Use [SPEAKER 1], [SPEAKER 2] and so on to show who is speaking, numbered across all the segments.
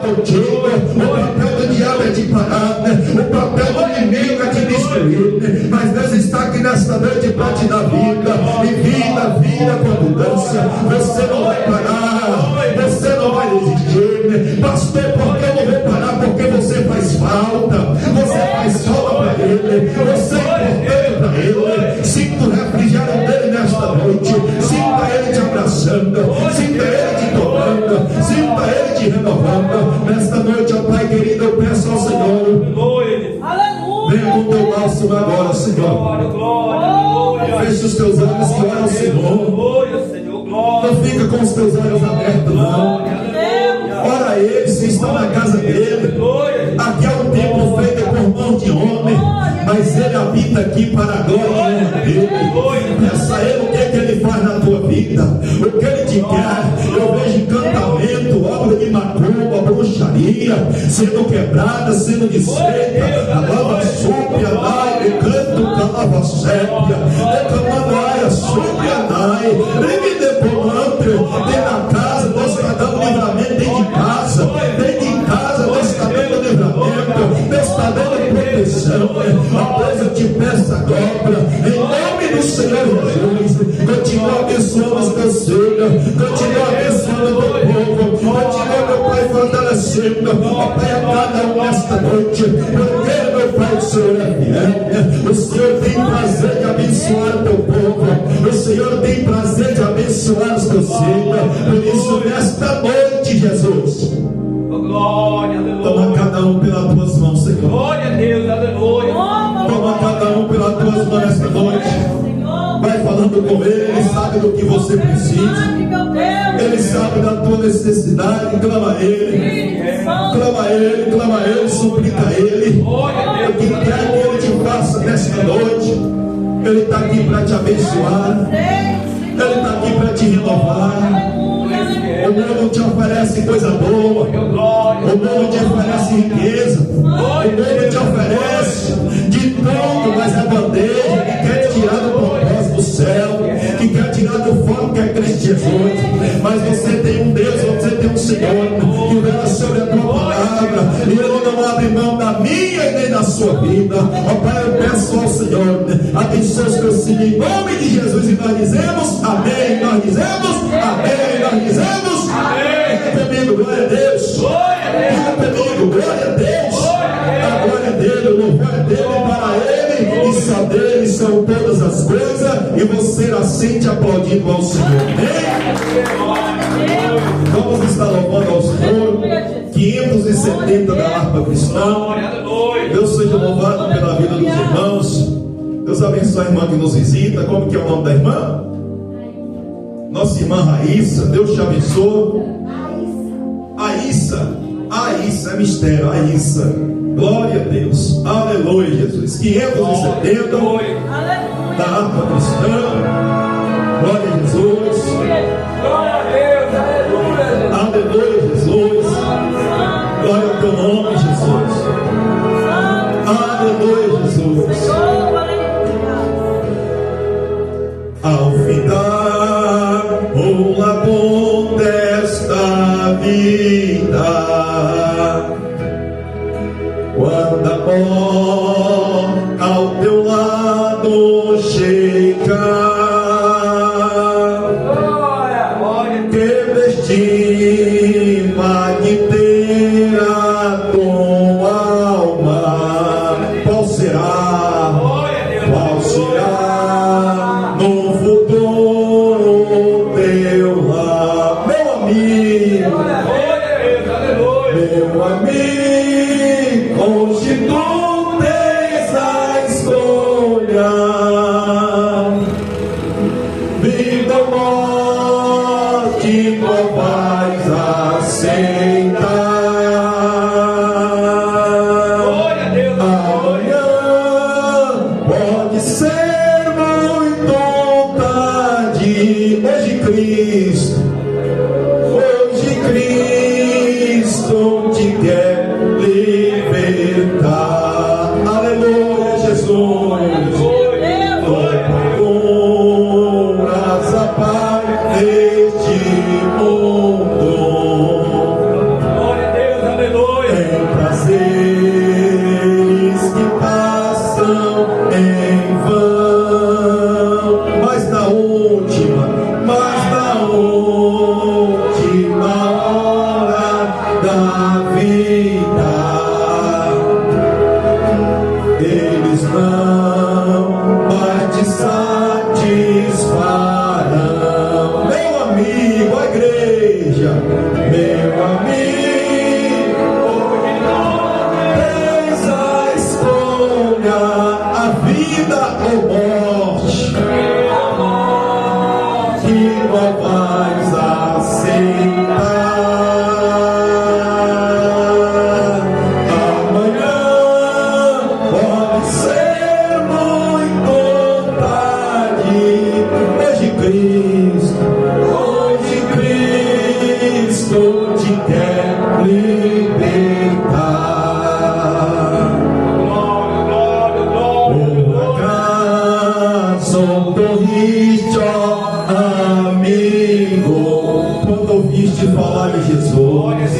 [SPEAKER 1] contigo. O papel do diabo é te parar, o papel do inimigo é te destruir, mas Deus está aqui nesta noite para te dar vida, e vida com abundância. Você não vai parar, você não vai desistir. Pastor, por que eu não vou parar? Porque você faz falta, para Ele, você é importante para Ele. Sinta o refrigério dele nesta noite, sinta Ele te abraçando, sinta Ele te tomando, sinta Ele te renovando. Nesta noite, ó Pai querido, eu peço ao Senhor, venha com o teu bálsamo agora, Senhor. Feche os teus olhos que ora ao Senhor. Não fica com os teus olhos abertos, não. Ora a Ele, se está na casa dele. Aqui é um templo feito por mão de homem, mas Ele habita aqui para a glória e honra dele. Peça a Ele o que é que Ele faz na tua vida, o que Ele te quer. Eu vejo encantamento, obra de macumba, bruxaria sendo quebrada, sendo desfeita. A lava súbia, ai, canto, calava sépia, reclamando, súbia, ai, me deponante, tem na casa, Deus está dando livramento dentro de casa, Deus está dando livramento, Deus está dando proteção. Após eu te peço agora, em nome do Senhor Jesus, continua abençoando os teus filhos, continua abençoando o teu povo, continua, meu Pai, fortalecendo, ó Pai, a cada um nesta noite, porque, meu Pai, o Senhor é fiel, o Senhor tem prazer de abençoar o teu povo, o Senhor tem prazer de abençoar os teus filhos. Por isso, nesta noite, Jesus,
[SPEAKER 2] glória, aleluia.
[SPEAKER 1] Toma cada um pelas tuas mãos, Senhor.
[SPEAKER 2] Glória a Deus, aleluia.
[SPEAKER 1] Toma cada um pelas tuas mãos nesta noite. Vai falando com Ele sabe do que você precisa. Ele sabe da tua necessidade. Clama a Ele, suplica a Ele. O que quer que Ele te faça nesta noite, Ele está aqui para te abençoar. Ele está aqui para te renovar. O mundo te oferece coisa boa, o mundo te oferece riqueza, o mundo te oferece de tudo, mas é bandeja que quer te tirar do propósito do céu, que quer tirar do foco que é Cristo Jesus. Mas você tem um Deus, você tem um Senhor que vela sobre a tua palavra, e Ele não abre mão da minha e nem da sua vida. Ó Pai, eu peço ao Senhor, abençoe os teus filhos em nome de Jesus, e nós dizemos amém, nós dizemos amém, nós dizemos amém. Comigo, glória a Deus. Comigo, glória a Deus. A glória é dele, o louvor é dele, para ele, e só dele são todas as coisas. E você assente aplaudindo ao Senhor. Amém? Vamos estar louvando ao Senhor. 570 da harpa cristã. Deus seja louvado pela vida dos irmãos. Deus abençoe a irmã que nos visita. Como que é o nome da irmã? Nossa irmã Raíssa, Deus te abençoe. Aíssa, é mistério, Aíssa. Glória a Deus, aleluia, Jesus. 570 da harpa cristã. Glória a Jesus.
[SPEAKER 2] Glória a Deus, aleluia.
[SPEAKER 1] Aleluia, Jesus. Glória ao teu nome, Jesus. Aleluia, Jesus. Ao findar o labor desta vida, quando a morte ao teu lado chegar, que estima de ter a tua alma, qual será? Qual será no futuro teu lar, meu amigo? Meu amigo, hoje tu tens a escolha, vida ou morte, tu vais aceitar. Amanhã pode ser muito tarde. Hoje Cristo te quer libertar. Aleluia, Jesus. Procuras a paz neste mundo. da vida, eles não mais te satisfarão. Meu amigo, a igreja, meu amigo, tens a escolha, a vida ou morte, que não vais aceitar. Amanhã pode ser muito tarde. Hoje Cristo te quer libertar. Por acaso ouviste, ó amigo, quando ouviste falar de Jesus,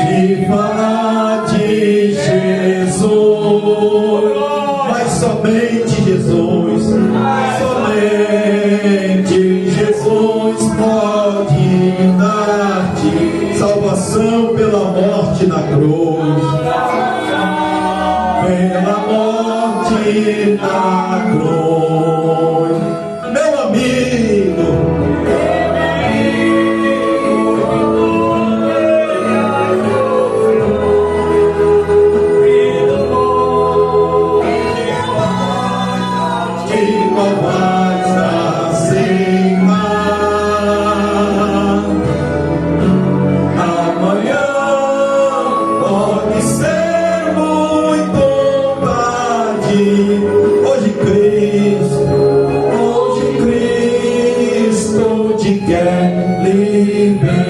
[SPEAKER 1] de falar de Jesus, mas somente Jesus, somente Jesus pode dar-te salvação pela morte na cruz, pela morte na cruz. Meu amigo, que não vais aceitar. Amanhã pode ser muito tarde. Hoje Cristo te quer libertar.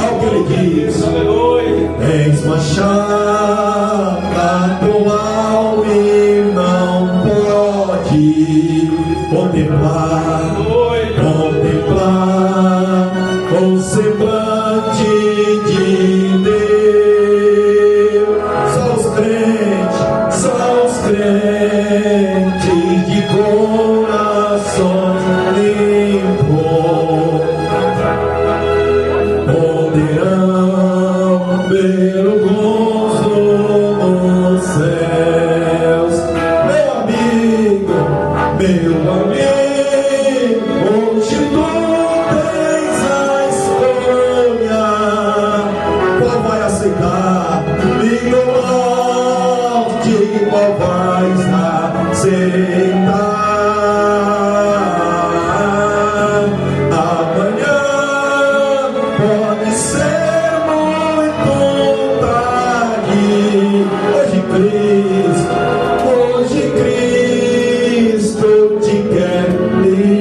[SPEAKER 1] Olha o que ele diz: és manchada atual e não pode contemplar o semblante de Deus. Só os crentes de corações limpos poderão ver o gozo dos céus. Meu amigo, hoje tu tens a escolha. Qual vai aceitar? Vida ou morte, qual vais aceitar? Amanhã pode ser muito tarde. Hoje Cristo te quer libertar.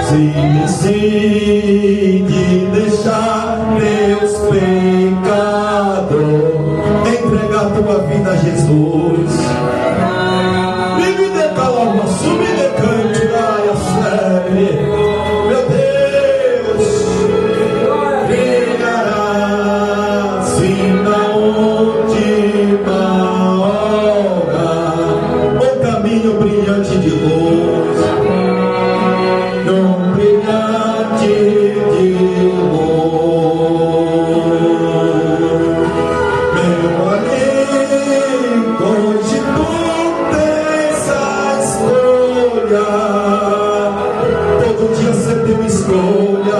[SPEAKER 1] Se decide deixar teus pecados, entregar tua vida a Jesus. Vive de calma, sube de cante, ai a série. Meu Deus, brilhará sim na última hora o caminho brilhante de luz, num brilhante de luz. Meu amigo, hoje tu tens a escolha. Todo dia você tem uma escolha.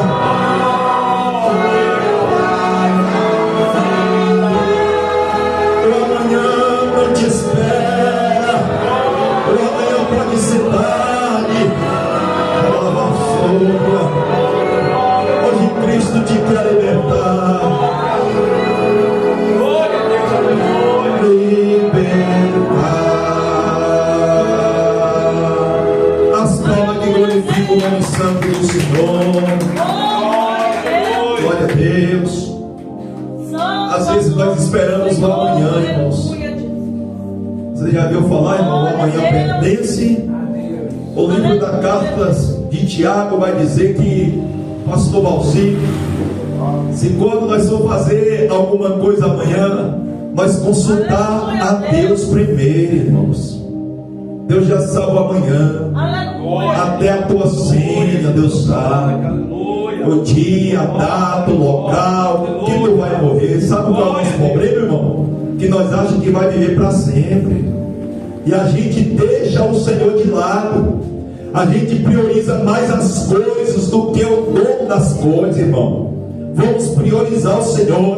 [SPEAKER 1] O amanhã não te espera. O amanhã pode ser tarde. Hoje Cristo te quer libertar. Libertar. As palmas que glorificam o nome santo do Senhor. Glória a Deus. Às vezes nós esperamos o amanhã, irmãos. Você já viu falar, irmão? O amanhã pertence. O livro da Cartas de Tiago vai dizer que, pastor Valci, se quando nós for fazer alguma coisa amanhã, nós consultar a Deus primeiro, irmãos. Deus já sabe o amanhã. a tua senha, Deus sabe. O dia, a data, o local, que tu vai morrer. Sabe qual é o nosso problema, irmão? Que nós achamos que vai viver para sempre. E a gente deixa o Senhor de lado. A gente prioriza mais as coisas do que o dono das coisas, irmão. Vamos priorizar o Senhor.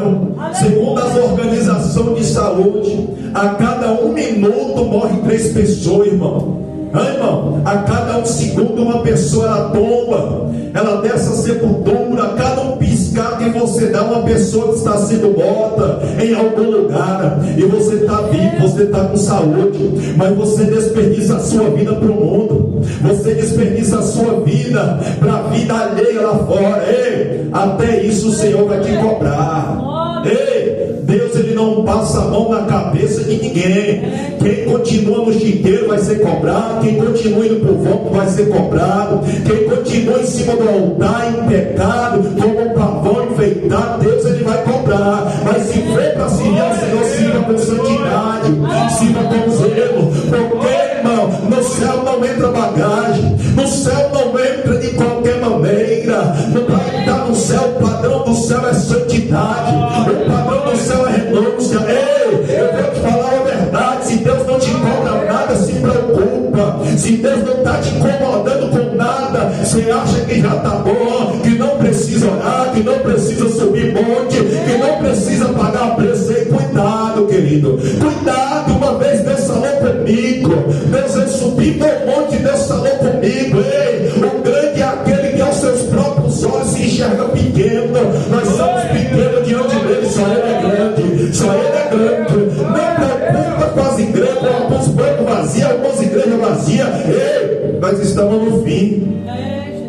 [SPEAKER 1] Segundo as organizações de saúde, a cada 1 minuto morre 3 pessoas, irmão. Irmão, a cada 1 segundo uma pessoa ela tomba, ela desce a sepultura. A cada piscar que você dá, uma pessoa que está sendo morta em algum lugar. E você está vivo, você está com saúde, mas você desperdiça a sua vida para o mundo. Você desperdiça a sua vida para a vida alheia lá fora. Ei, até isso o Senhor vai te cobrar. Ei, Deus, ele não passa a mão na cabeça de ninguém. Quem continua no chiqueiro vai ser cobrado. Quem continua indo para o vão vai ser cobrado. Quem continua em cima do altar em pecado, como um pavão enfeitado, Deus, ele vai cobrar. Mas se for para servir ao Senhor, sirva com santidade, sirva com zelo. Porque, irmão, no céu não entra bagagem, no céu não entra de qualquer maneira. Para entrar no céu, o padrão do céu é santidade, o padrão do céu é renúncia. Ei, eu vou te falar a verdade: se Deus não te cobra nada, se preocupa. Se Deus não está te incomodando com nada, você acha que já está bom, que não precisa orar, que não precisa subir monte, que não precisa pagar preço. Ei, cuidado, querido, cuidado. Uma vez Deus falou comigo, Deus vai subir no monte, Deus falou comigo. Ei, o grande é aquele que aos seus próprios olhos se enxerga pequeno. Nós somos pequenos diante dele, só ele é grande, só ele é grande. Não preocupa com as igrejas, alguns bancos vazios, algumas igrejas vazias. Ei, nós estamos no fim.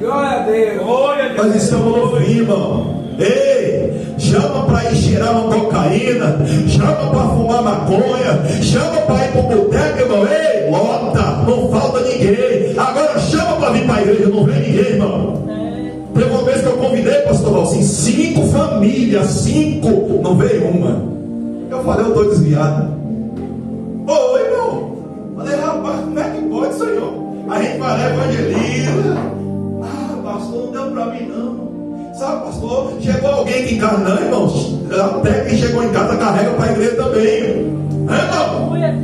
[SPEAKER 2] Glória a Deus.
[SPEAKER 1] Nós estamos no fim, irmão. Ei, chama para ir cheirar uma cocaína, chama para fumar maconha, chama para ir para o boteco, irmão. Ei, lota, não falta ninguém. Agora chama para vir para a igreja, não vem ninguém, irmão. Teve uma vez que eu convidei, pastor Valcim, 5 famílias, 5, não veio uma. Eu falei, eu estou desviado. Ô, irmão, falei, rapaz, como é que pode, Senhor? A gente vai lá, evangeliza. Ah, pastor, não deu para mim não. Sabe, pastor, chegou alguém aqui em casa, não, irmãos. Até quem chegou em casa carrega para a igreja também, irmão.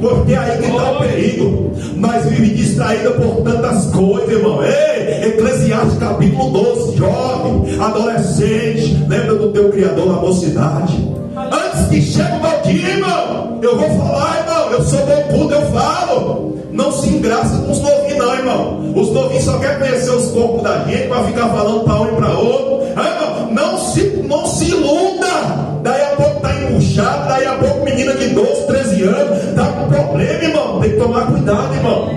[SPEAKER 1] Porque aí que está o perigo. Nós vivemos distraídos por tantas coisas, irmão. Ei, Eclesiastes capítulo 12, jovem, adolescente, lembra do teu Criador na mocidade. Antes que chegue o mau dia, irmão, eu vou falar, irmão, eu sou bom culto, eu falo. Não se engraça com os novinhos não, irmão. Os novinhos só querem conhecer os corpos da gente para ficar falando para um e para outro. Irmão, não se iluda. Daí a pouco está empuxado, daí a pouco menina de 12, 13 anos está com problema, irmão. Tem que tomar cuidado, irmão.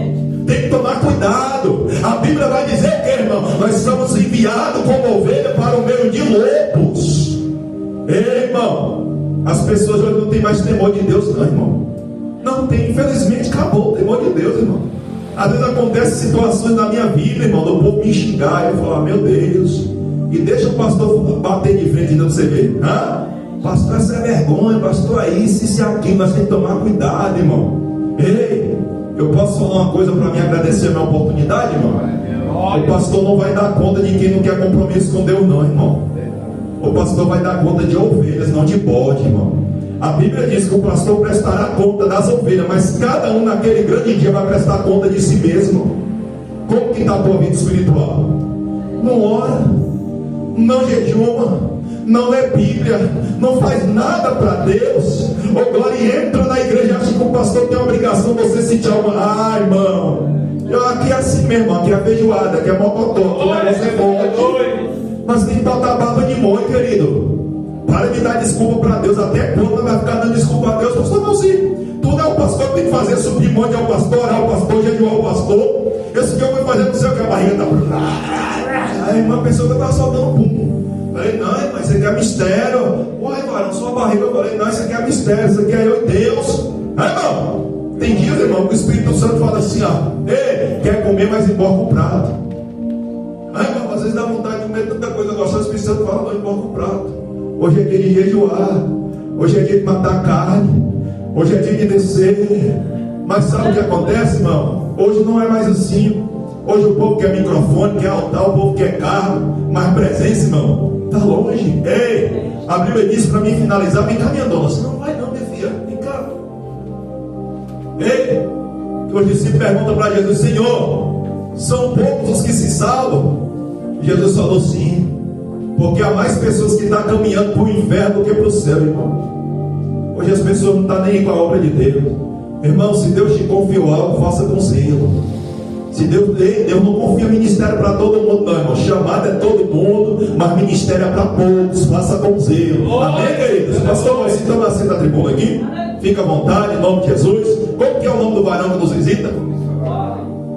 [SPEAKER 1] Tem que tomar cuidado. A Bíblia vai dizer que, irmão, nós somos enviados como ovelha para o meio de lobos. Ei, irmão, as pessoas hoje não têm mais temor de Deus, não, irmão. Não tem, infelizmente acabou o temor de Deus, irmão. Às vezes acontecem situações na minha vida, irmão, do povo me xingar, eu falo, meu Deus, e deixa o pastor bater de frente, não você ver. Pastor, essa é vergonha, pastor, é isso e aquilo. Nós temos que tomar cuidado, irmão. Ei, eu posso falar uma coisa para me agradecer a minha oportunidade, irmão? O pastor não vai dar conta de quem não quer compromisso com Deus, não, irmão. O pastor vai dar conta de ovelhas, não de bode, irmão. A Bíblia diz que o pastor prestará conta das ovelhas, mas cada um naquele grande dia vai prestar conta de si mesmo. Como que está a tua vida espiritual? Não ora, não jejuma, não lê Bíblia, não faz nada para Deus. Ô glória, entra na igreja, acha que o pastor tem a obrigação de você sentir uma... irmão, aqui é assim mesmo, aqui é feijoada, aqui é mocotó, o negócio é forte. Mas tem que botar barba de molho, querido. Para de dar desculpa para Deus. Até quando vai ficar dando desculpa a Deus? Pastor, não, sim. Tudo é o pastor que tem que fazer. Subir monte ao pastor, orar ao pastor, jejuar ao pastor. Esse que eu vou fazer, não sei o que, a barriga está... Aí uma pessoa que estava soltando pum. Falei, não, irmão, isso aqui é mistério. Uai, varão, sua barriga. Eu falei, não, isso aqui é mistério. Isso aqui é eu e Deus. Aí, irmão, tem dias, irmão, que o Espírito Santo fala assim, ó. Ei, quer comer, mas emborca o prato. Aí, irmão, às vezes dá vontade de comer tanta coisa gostosa. O Espírito Santo fala, não emborca o prato. Hoje é dia de jejuar, hoje é dia de matar carne, hoje é dia de descer. Mas sabe o que acontece, irmão? Hoje não é mais assim. Hoje o povo quer microfone, quer altar, o povo quer carro, mas presença, irmão, está longe. Ei, a Bíblia diz para mim finalizar, vem cá, minha dona. Você não vai não, minha filha, vem cá. Ei, os discípulos perguntam para Jesus: Senhor, são poucos os que se salvam? Jesus falou: sim, porque há mais pessoas que estão caminhando para o inferno do que para o céu, irmão. Hoje as pessoas não estão nem com a obra de Deus. Irmão, se Deus te confiou algo, faça com zelo. Se Deus não confia ministério para todo mundo, não, irmão. Chamado é todo mundo, mas ministério é para poucos. Faça com zelo. Amém, queridos? Pastor, nós estamos assim na tribuna aqui. Fica à vontade, em nome de Jesus. Como que é o nome do varão que nos visita?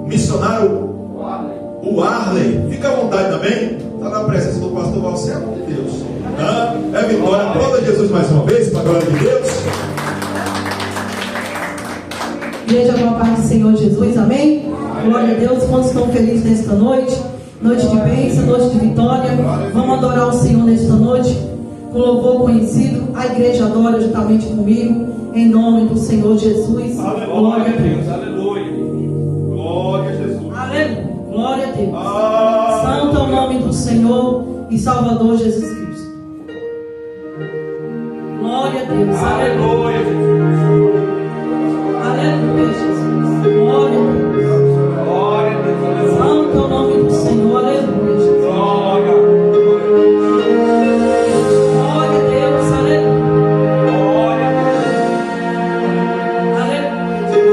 [SPEAKER 1] Missionário o Arley. Fica à vontade também. Está na presença do pastor Valcé, amor de Deus. É vitória. Aplauda Jesus mais uma vez, para a glória de Deus.
[SPEAKER 3] Igreja, com a paz do Senhor Jesus, amém? Glória a Deus. Quantos estão felizes nesta noite? Noite de bênção, noite de vitória. Vamos adorar o Senhor nesta noite com louvor conhecido. A igreja adora juntamente comigo, em nome do Senhor Jesus. Glória a Deus.
[SPEAKER 2] Aleluia. Glória a Jesus.
[SPEAKER 3] Aleluia. Glória a Deus. Santo é o nome do Senhor e Salvador Jesus Cristo. Glória a Deus.
[SPEAKER 2] Aleluia.
[SPEAKER 3] Aleluia, Jesus. Glória a Deus.
[SPEAKER 2] Glória a Deus.
[SPEAKER 3] Santo é o nome do Senhor. Aleluia, Jesus.
[SPEAKER 2] Glória.
[SPEAKER 3] Glória a Deus. Aleluia.
[SPEAKER 2] Glória a
[SPEAKER 3] Deus.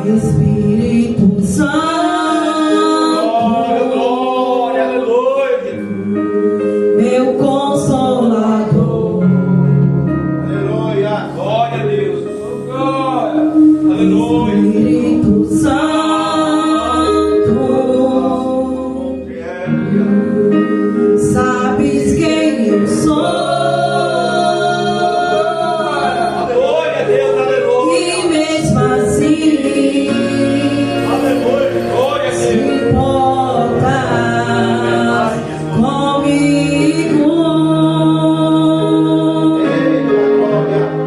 [SPEAKER 3] Espírito Santo,
[SPEAKER 2] Glória, aleluia.
[SPEAKER 3] meu Consolador.
[SPEAKER 2] Aleluia. Glória a Deus. Glória. Aleluia.
[SPEAKER 3] Espírito Santo, sabes quem eu sou.
[SPEAKER 2] Glória a Deus. Aleluia.
[SPEAKER 3] E mesmo assim,
[SPEAKER 2] Aleluia. Glória a Deus.
[SPEAKER 3] importas comigo.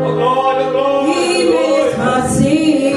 [SPEAKER 2] Glória,
[SPEAKER 3] E
[SPEAKER 2] glória.
[SPEAKER 3] mesmo assim,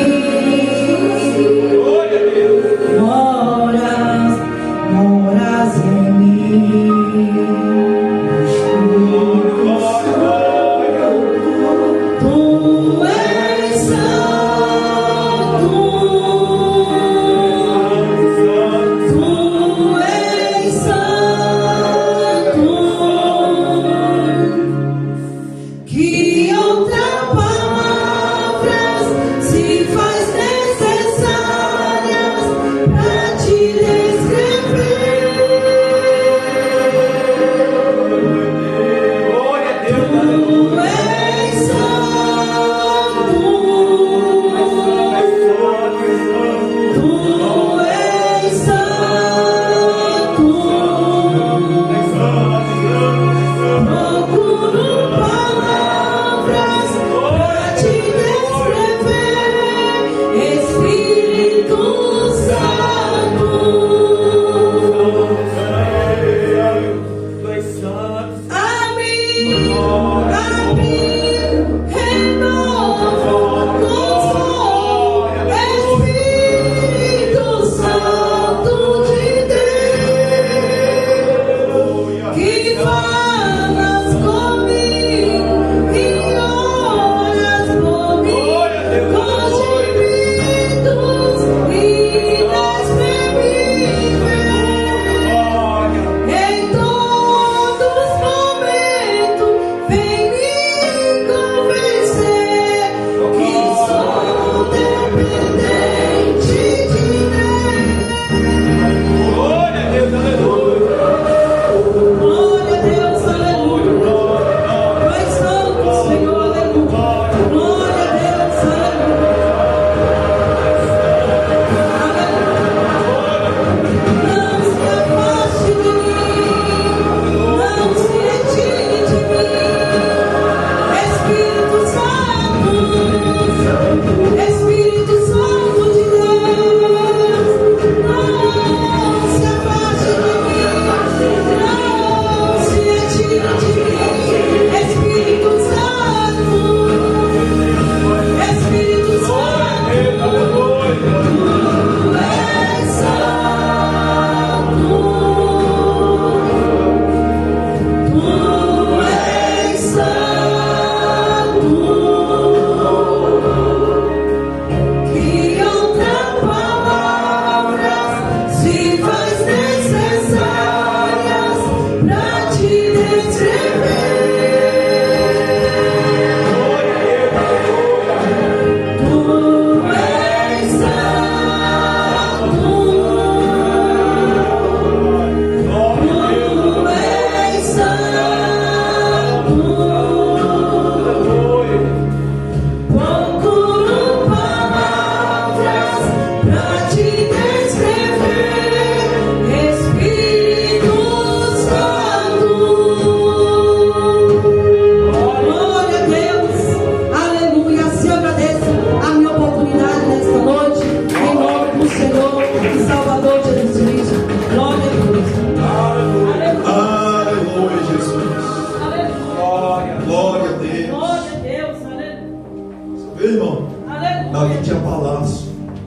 [SPEAKER 1] palácio,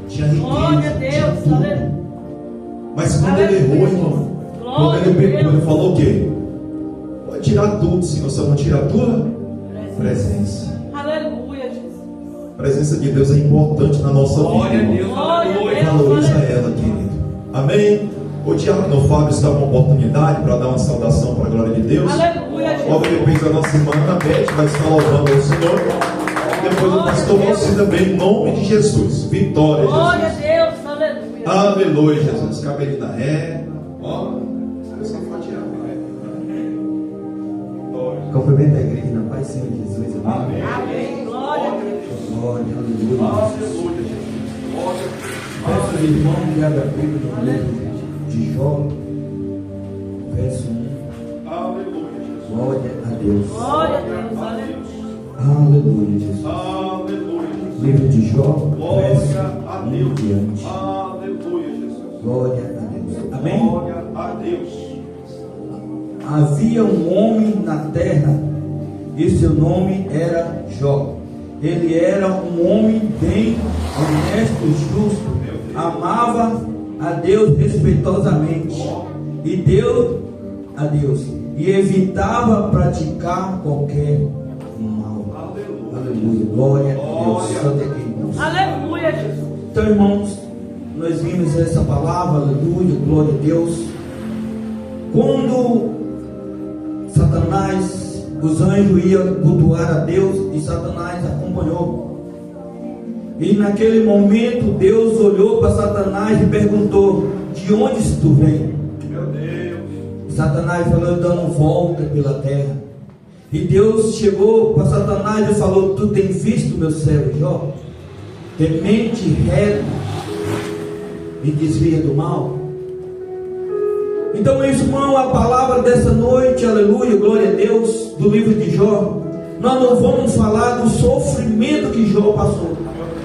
[SPEAKER 1] tinha
[SPEAKER 3] Glória a
[SPEAKER 1] riqueza,
[SPEAKER 3] Deus,
[SPEAKER 1] tinha tudo.
[SPEAKER 3] aleluia.
[SPEAKER 1] Mas quando ele errou, irmão, quando ele pecou, ele falou o quê? Pode tirar tudo, Senhor, só não tirar a tua presença.
[SPEAKER 3] Aleluia, Jesus.
[SPEAKER 1] A presença de Deus é importante na nossa vida.
[SPEAKER 2] Glória a
[SPEAKER 1] irmão.
[SPEAKER 2] Deus,
[SPEAKER 3] Glória a
[SPEAKER 2] aleluia.
[SPEAKER 3] Deus.
[SPEAKER 1] Valoriza ela, querido. Amém? O diácono Fábio está com uma oportunidade para dar uma saudação para a glória de Deus.
[SPEAKER 3] Aleluia,
[SPEAKER 1] Logo
[SPEAKER 3] Jesus.
[SPEAKER 1] depois a nossa irmã Ana Beth vai estar louvando ao Senhor. Depois o pastor Valci também, em nome de Jesus. Vitória,
[SPEAKER 3] Glória a
[SPEAKER 1] Jesus.
[SPEAKER 3] Deus, aleluia.
[SPEAKER 1] Aleluia, Jesus. Cabelinho na ré. Ó, você pode tirar.
[SPEAKER 4] Cumprimento a igreja na paz, Senhor Jesus. Amém.
[SPEAKER 3] Amém. Glória a Deus.
[SPEAKER 4] Glória, aleluia.
[SPEAKER 2] Aleluia, Jesus. Glória.
[SPEAKER 4] Peço ao irmão que abra a Bíblia no livro de Jó, verso 1.
[SPEAKER 2] Aleluia, Jesus.
[SPEAKER 4] Glória a Deus.
[SPEAKER 3] Glória a Deus, aleluia.
[SPEAKER 4] Aleluia, Jesus.
[SPEAKER 2] Aleluia, Jesus.
[SPEAKER 4] Livro de Jó,
[SPEAKER 2] Glória
[SPEAKER 4] verso
[SPEAKER 2] a
[SPEAKER 4] 1
[SPEAKER 2] Deus.
[SPEAKER 4] em diante.
[SPEAKER 2] Aleluia, Jesus.
[SPEAKER 4] Glória a Deus. Amém?
[SPEAKER 2] Glória a Deus.
[SPEAKER 4] Havia um homem na terra e seu nome era Jó. Ele era um homem bem honesto e justo, amava a Deus respeitosamente e evitava praticar qualquer mal. Aleluia. Glória a Deus. Santo aqui, irmãos.
[SPEAKER 3] Aleluia, Jesus.
[SPEAKER 4] Então, irmãos, nós vimos essa palavra, aleluia, glória a Deus. Quando Satanás, os anjos iam cultuar a Deus e Satanás acompanhou. E naquele momento Deus olhou para Satanás e perguntou: de onde tu vem?
[SPEAKER 2] Meu Deus.
[SPEAKER 4] Satanás falou: dando volta pela terra. E Deus chegou para Satanás e falou: tu tens visto meu servo Jó, temente, reto e desvia do mal? Então, irmão, a palavra dessa noite, aleluia, glória a Deus, do livro de Jó, nós não vamos falar do sofrimento que Jó passou,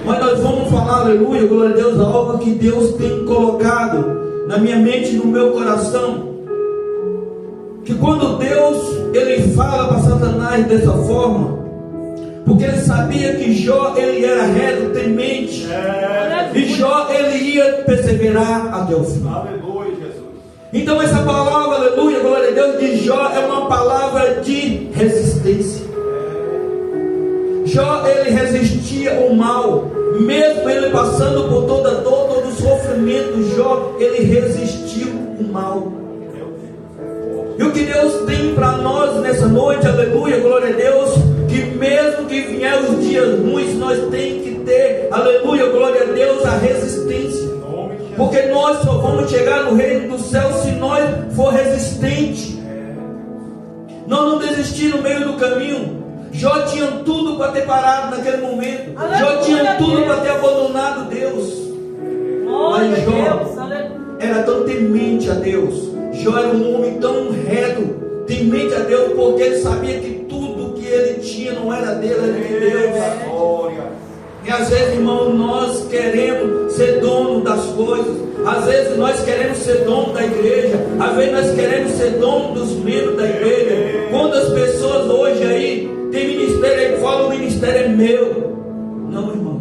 [SPEAKER 4] mas nós vamos falar, aleluia, glória a Deus, algo que Deus tem colocado na minha mente e no meu coração. Que quando Deus, ele fala para Satanás dessa forma, porque ele sabia que Jó, ele era reto, temente, e Jó, ele ia perseverar até o fim.
[SPEAKER 2] Aleluia, Jesus.
[SPEAKER 4] Então essa palavra, aleluia, glória a Deus, de Jó é uma palavra de resistência. Jó, ele resistia ao mal, mesmo ele passando por toda dor, todo sofrimento. Jó, ele resistiu ao mal. E o que Deus tem para nós nessa noite, aleluia, glória a Deus, que mesmo que vier os dias ruins, nós temos que ter, aleluia, glória a Deus, a resistência. Porque nós só vamos chegar no reino do céu se nós for resistente. Nós não desistir no meio do caminho. Jó tinha tudo para ter parado naquele momento.
[SPEAKER 3] Aleluia,
[SPEAKER 4] Jó tinha tudo
[SPEAKER 3] Deus.
[SPEAKER 4] para ter abandonado Deus.
[SPEAKER 3] Glória
[SPEAKER 4] Mas
[SPEAKER 3] a
[SPEAKER 4] Jó
[SPEAKER 3] Deus, aleluia.
[SPEAKER 4] era tão temente a Deus. Jó era um homem tão reto, temente a Deus, porque ele sabia que tudo que ele tinha não era dele, era de Deus.
[SPEAKER 2] Glória.
[SPEAKER 4] E às vezes, irmão, nós queremos ser dono das coisas. Às vezes nós queremos ser dono da igreja. Às vezes nós queremos ser dono dos membros da igreja. Quantas pessoas hoje aí tem ministério aí que falam: o ministério é meu. Não, irmão,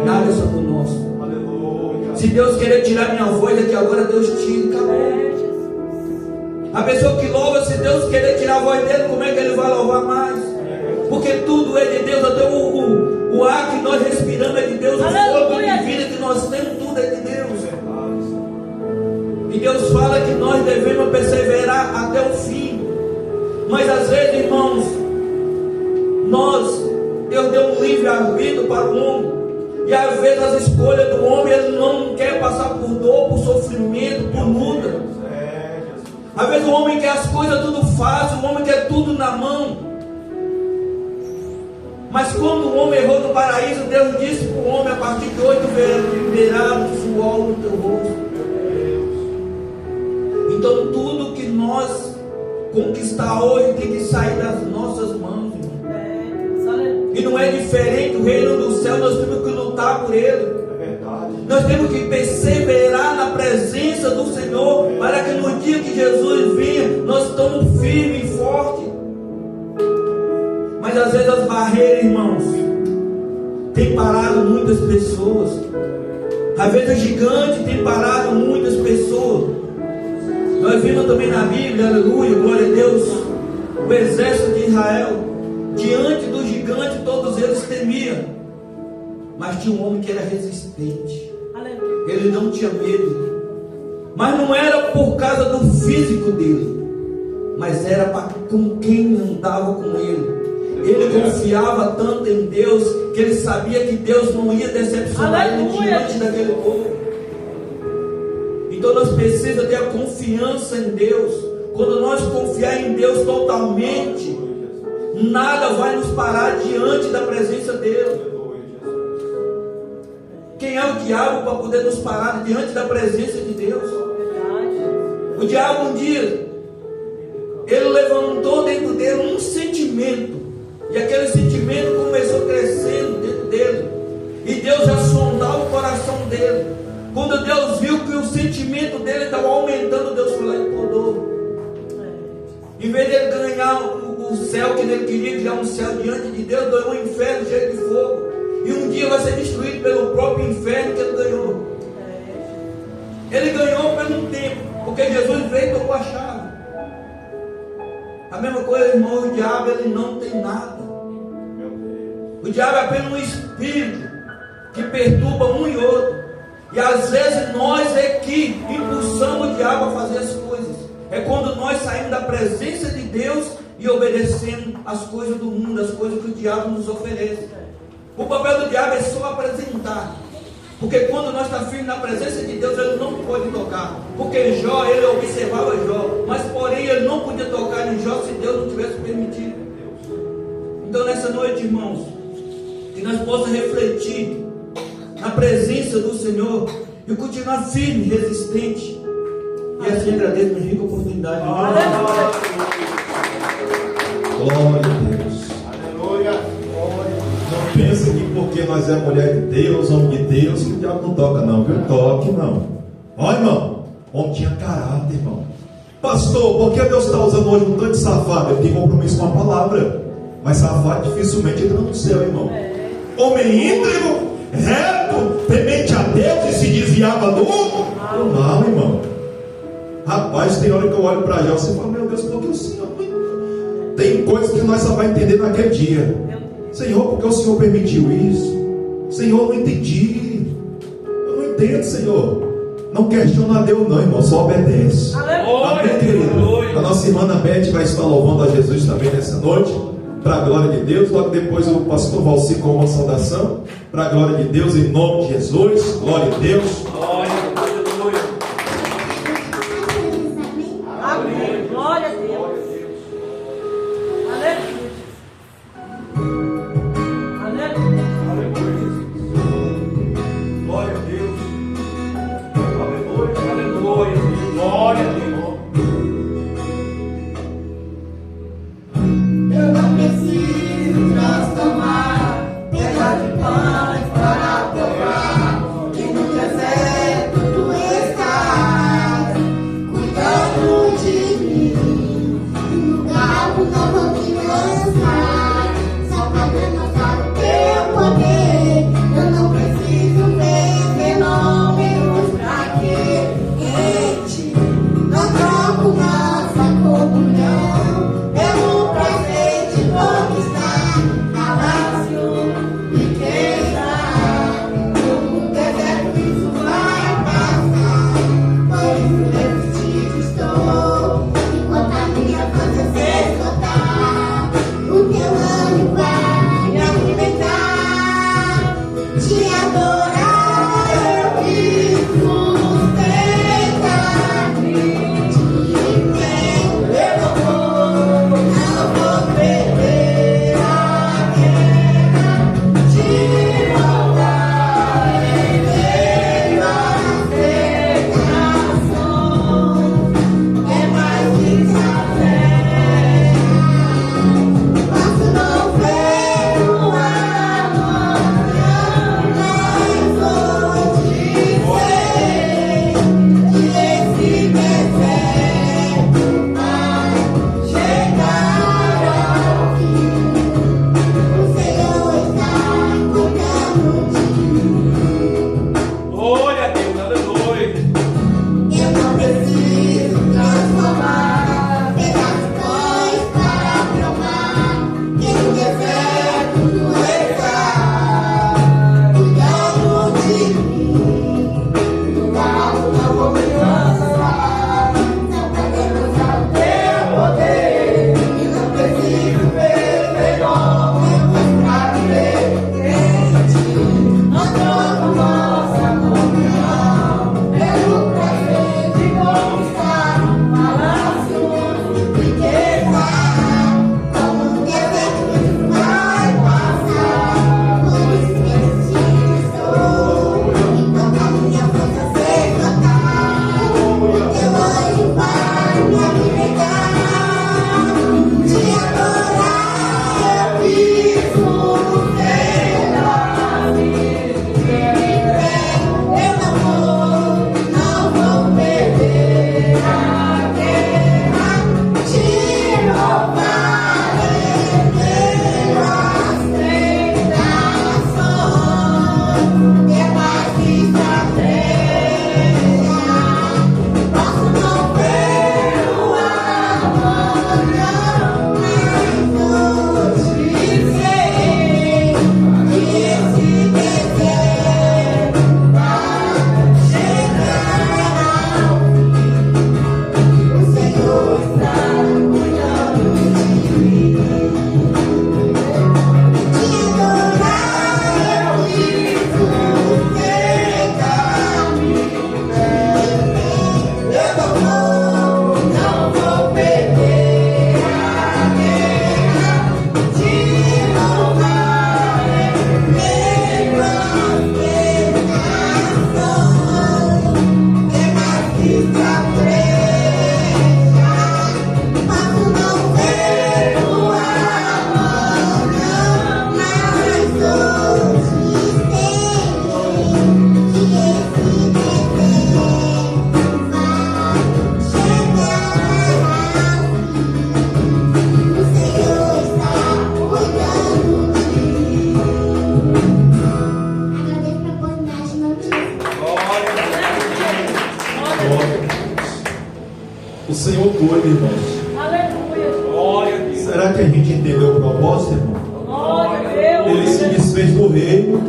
[SPEAKER 4] nada é só do nosso.
[SPEAKER 2] Aleluia.
[SPEAKER 4] Se Deus querer tirar minha voz aqui agora, Deus tira, acabou. A pessoa que louva, se Deus querer tirar a voz dele, como é que ele vai louvar mais? Porque tudo é de Deus, até o ar que nós respiramos é de Deus, o fogo de vida que nós temos, tudo é de Deus. E Deus fala que nós devemos perseverar até o fim. Mas às vezes, irmãos, Deus deu um livre-arbítrio para o homem. E às vezes as escolhas do homem, ele não quer passar por dor, por sofrimento, por luta. Às vezes o homem quer as coisas tudo fácil, o homem quer tudo na mão. Mas quando o homem errou no paraíso, Deus disse para o homem: a partir de hoje verá o suor no teu rosto. Então tudo que nós conquistar hoje tem que sair das nossas mãos, irmão. E não é diferente, o reino do céu nós temos que lutar por ele. Nós temos que perseverar na presença do Senhor, para que no dia que Jesus venha, nós estamos firmes e fortes. Mas às vezes as barreiras, irmãos, tem parado muita muitas pessoas. Às vezes o gigante tem parado muitas pessoas. Nós vimos também na Bíblia, aleluia, glória a Deus, o exército de Israel, diante do gigante, todos eles temiam. Mas tinha um homem que era resistente. Ele não tinha medo. Mas não era por causa do físico dele, mas era com quem andava com ele. Ele confiava tanto em Deus que ele sabia que Deus não ia decepcionar ele diante daquele povo. Então nós precisamos ter a confiança em Deus. Quando nós confiar em Deus totalmente, nada vai nos parar diante da presença dele. Quem é o diabo para poder nos parar diante da presença de Deus? O diabo um dia, ele levantou dentro dele um sentimento, e aquele sentimento começou crescendo dentro dele, e Deus já sondava o coração dele. Quando Deus viu que o sentimento dele estava aumentando, Deus foi lá e podou. Em vez de ele ganhar o céu que ele queria, criar um céu diante de Deus, ganhou um inferno cheio de fogo, e um dia vai ser destruído pelo próprio inferno que ele ganhou. Ele ganhou por um tempo, porque Jesus veio e tocou a chave. A mesma coisa, irmão, o diabo ele não tem nada. O diabo é apenas um espírito que perturba um e outro. E às vezes nós é que impulsamos o diabo a fazer as coisas. É quando nós saímos da presença de Deus e obedecemos as coisas do mundo, as coisas que o diabo nos oferece. O papel do diabo é só apresentar. Porque quando nós estamos firmes na presença de Deus, ele não pode tocar. Porque Jó, ele observava Jó, mas porém ele não podia tocar em Jó se Deus não tivesse permitido. Então nessa noite, irmãos, que nós possamos refletir na presença do Senhor e continuar firme, resistente. E assim agradeço a rica oportunidade.
[SPEAKER 1] Glória a Deus.
[SPEAKER 2] Aleluia.
[SPEAKER 1] Não pensa que porque nós é mulher de Deus, homem de Deus, que o diabo não toca não, viu? Toque não. Olha, irmão, homem tinha caráter, irmão. Pastor, por que Deus está usando hoje um tanto de safado? Ele tem compromisso com a palavra. Mas safado dificilmente entra no céu, irmão. Homem íntegro, reto, temente a Deus e se desviava do mal, irmão. Rapaz, tem hora que eu olho para Jó e falo, meu Deus, por que o Senhor... Tem coisas que nós só vamos entender naquele dia. Senhor, por que o Senhor permitiu isso? Senhor, não entendi. Eu não entendo, Senhor. Não questiona a Deus não, irmão, só obedece. Amém, querido? A nossa irmã Beth vai estar louvando a Jesus também nessa noite, para a glória de Deus. Logo depois o pastor Valci com uma saudação, para a glória de Deus, em nome de Jesus. Glória a Deus.
[SPEAKER 2] Glória a Deus.
[SPEAKER 5] Amém. Glória a Deus. Aleluia.
[SPEAKER 2] Glória a Deus. Aleluia. Aleluia. Glória a Deus.
[SPEAKER 6] Eu não preciso transformar terra de pães para provar que no deserto
[SPEAKER 1] O Senhor cuida, irmãos.
[SPEAKER 5] Aleluia.
[SPEAKER 2] Glória a Deus.
[SPEAKER 1] Será que a gente entendeu o propósito, irmão?
[SPEAKER 5] Glória a Deus.
[SPEAKER 1] Ele se desfez do reino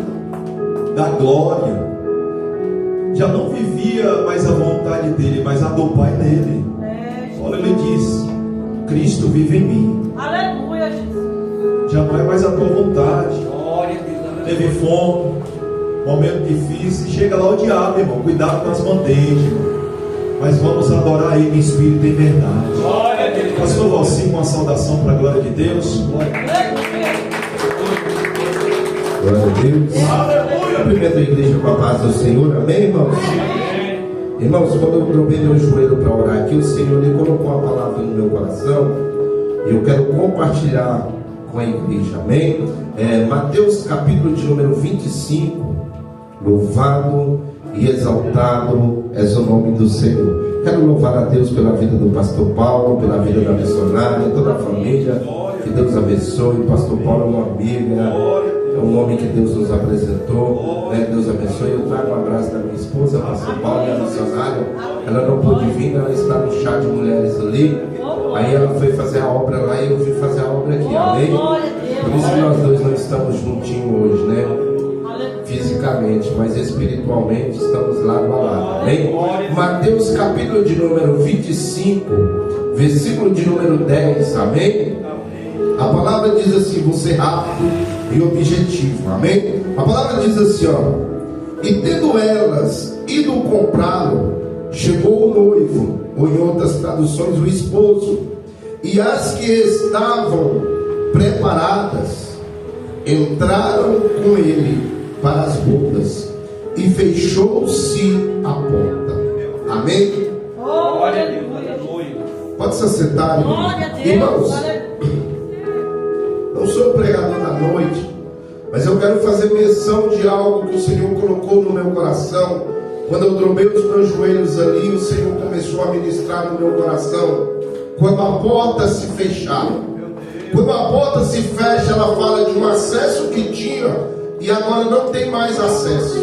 [SPEAKER 1] da glória. Já não vivia mais a vontade dele, mas a do Pai nele. Olha, ele diz: Cristo vive em mim.
[SPEAKER 5] Aleluia, Jesus.
[SPEAKER 1] Já não é mais a tua vontade.
[SPEAKER 2] Glória a Deus.
[SPEAKER 1] Teve fome, momento difícil. Chega lá o diabo, irmão. Cuidado com as bandejas, irmão. Mas vamos adorar Ele em espírito e em verdade.
[SPEAKER 2] Glória a Deus.
[SPEAKER 1] Pastor Valcinho, uma saudação para a glória de Deus. Glória a Deus.
[SPEAKER 2] Aleluia.
[SPEAKER 7] Cumprimento a igreja com a paz do Senhor, amém, irmãos? Irmãos, quando eu dobrei meu joelho para orar aqui, o Senhor lhe colocou a palavra no meu coração e eu quero compartilhar com a igreja, amém? Mateus capítulo de número 25. Louvado e exaltado és o nome do Senhor. Quero louvar a Deus pela vida do pastor Paulo, pela vida da missionária, toda a família. Que Deus abençoe. O pastor Paulo é uma amiga, é um homem que Deus nos apresentou, né? Deus abençoe. Eu trago um abraço da minha esposa, pastor Paulo, e a missionária. Ela não pôde vir, ela está no chá de mulheres ali. Aí ela foi fazer a obra lá e eu vim fazer a obra aqui, amém? Por isso que nós dois não estamos juntinhos hoje, né? Fisicamente, mas espiritualmente estamos lado a lado, amém? Mateus capítulo de número 25, versículo de número 10, amém? A palavra diz assim, vou ser rápido e objetivo, amém? A palavra diz assim, ó: e tendo elas ido comprá-lo, chegou o noivo, ou em outras traduções o esposo, e as que estavam preparadas entraram com ele para as bodas, e fechou-se a porta, amém?
[SPEAKER 2] Glória a Deus. Aleluia.
[SPEAKER 7] Pode se assentar,
[SPEAKER 5] Glória a Deus.
[SPEAKER 7] irmãos.
[SPEAKER 5] Aleluia.
[SPEAKER 7] Não sou pregador da noite, mas eu quero fazer menção de algo que o Senhor colocou no meu coração. Quando eu dobrei os meus joelhos ali, o Senhor começou a ministrar no meu coração. Quando a porta se fechar, quando a porta se fecha, ela fala de um acesso que tinha e agora não tem mais acesso.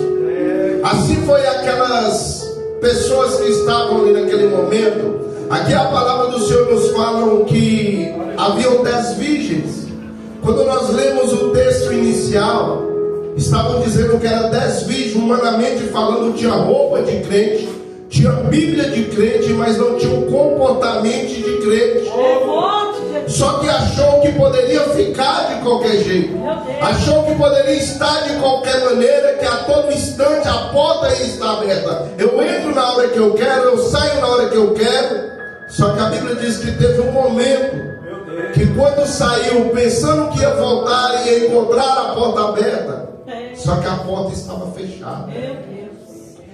[SPEAKER 7] Assim foi aquelas pessoas que estavam ali naquele momento. Aqui a palavra do Senhor nos fala que haviam 10 virgens. Quando nós lemos o texto inicial, estavam dizendo que era 10 virgens, humanamente falando, tinha roupa de crente, tinha Bíblia de crente, mas não tinha um comportamento de crente. Só que achou que poderia ficar de qualquer jeito, achou que poderia estar de qualquer maneira, que a todo instante a porta está aberta. Eu entro na hora que eu quero, eu saio na hora que eu quero. Só que a Bíblia diz que teve um momento que quando saiu pensando que ia voltar e ia encontrar a porta aberta, só que a porta estava fechada.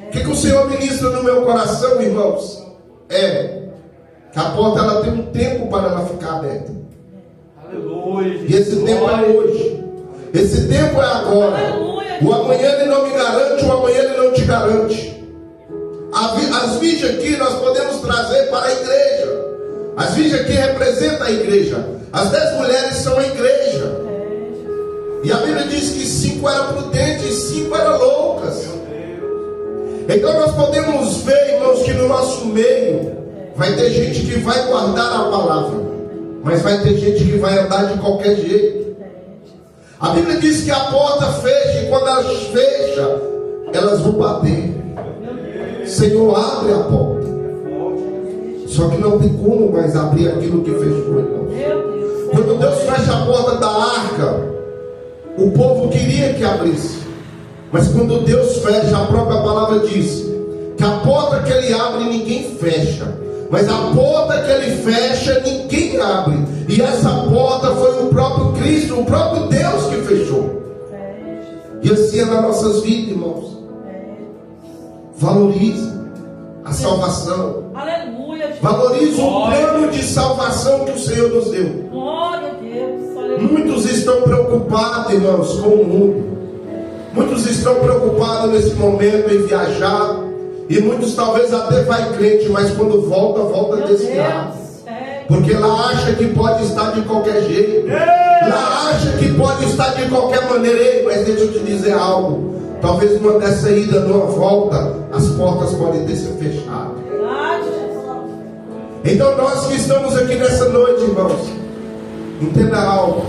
[SPEAKER 7] O que o Senhor ministra no meu coração, irmãos? Que a porta ela tem um tempo para ela ficar aberta.
[SPEAKER 2] Aleluia.
[SPEAKER 7] E esse tempo é hoje. Esse tempo é agora. O amanhã ele não me garante, o amanhã ele não te garante. As virgens aqui nós podemos trazer para a igreja. As virgens aqui representam a igreja. As 10 mulheres são a igreja. E a Bíblia diz que 5 eram prudentes e 5 eram loucas. Então nós podemos ver, irmãos, que no nosso meio vai ter gente que vai guardar a palavra, mas vai ter gente que vai andar de qualquer jeito. A Bíblia diz que a porta fecha, e quando ela fecha, elas vão bater. Senhor, abre a porta. Só que não tem como mais abrir aquilo que fechou, irmãos. Quando Deus fecha a porta da arca, o povo queria que abrisse, mas quando Deus fecha, a própria palavra diz que a porta que ele abre ninguém fecha, mas a porta que ele fecha ninguém abre. E essa porta foi o próprio Cristo, o próprio Deus que fechou. E assim é nas nossas vidas, irmãos. Valorize a salvação.
[SPEAKER 5] Aleluia.
[SPEAKER 7] Valorize o plano de salvação que o Senhor nos deu.
[SPEAKER 5] Glória a Deus. Aleluia.
[SPEAKER 7] Muitos estão preocupados, irmãos, com o mundo. Muitos estão preocupados nesse momento em viajar. E muitos talvez até vai crente, mas quando volta desviado. Porque lá acha que pode estar de qualquer jeito. Lá acha que pode estar de qualquer maneira. Mas deixa eu te dizer algo. Talvez numa dessa ida, numa volta, as portas podem ter se fechado. Então nós que estamos aqui nessa noite, irmãos, entenda algo.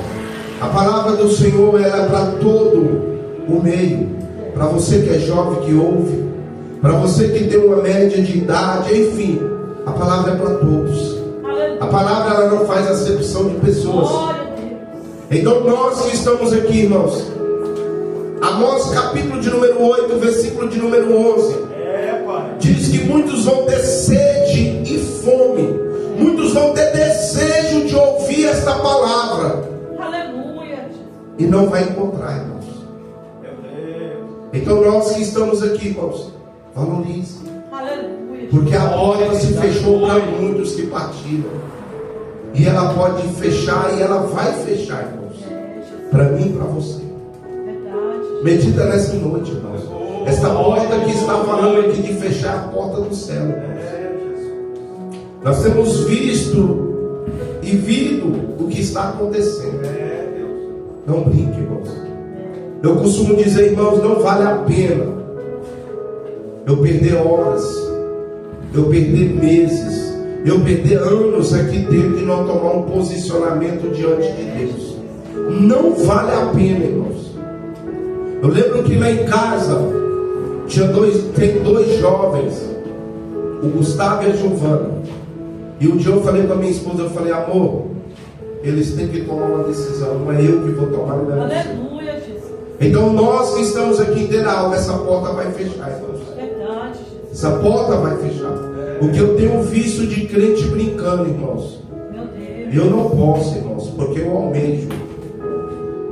[SPEAKER 7] A palavra do Senhor ela é para todo o meio. Para você que é jovem que ouve, para você que tem uma média de idade, enfim, a palavra é para todos. A palavra ela não faz acepção de pessoas. Então nós que estamos aqui, irmãos, Amós capítulo de número 8, versículo de número 11, diz que muitos vão ter sede e fome, muitos vão ter desejo de ouvir esta palavra.
[SPEAKER 5] Aleluia.
[SPEAKER 7] E não vai encontrar, irmãos. Então nós que estamos aqui, irmãos, valorize.
[SPEAKER 5] Aleluia.
[SPEAKER 7] Porque a porta se fechou para muitos que partiram. E ela pode fechar e ela vai fechar, irmãos. Para mim e para você. Medita nessa noite, irmãos. Esta porta que está falando aqui de fechar a porta do céu, irmãos. Nós temos visto e visto o que está acontecendo. Não brinque, irmãos. Eu costumo dizer, irmãos, não vale a pena eu perder horas, eu perder meses, eu perder anos aqui dentro e não tomar um posicionamento diante de Deus. Não vale a pena, irmãos. Eu lembro que lá em casa tem dois jovens, o Gustavo e a Giovana. E um dia eu falei com a minha esposa, eu falei, amor, eles têm que tomar uma decisão, não é eu que vou tomar uma decisão.
[SPEAKER 5] Aleluia, Jesus.
[SPEAKER 7] Então nós que estamos aqui em algo, essa porta vai fechar, irmãos.
[SPEAKER 5] Verdade, Jesus.
[SPEAKER 7] Essa porta vai fechar. O que eu tenho visto de crente brincando, irmãos.
[SPEAKER 5] Meu Deus.
[SPEAKER 7] Eu não posso, irmãos, porque eu almejo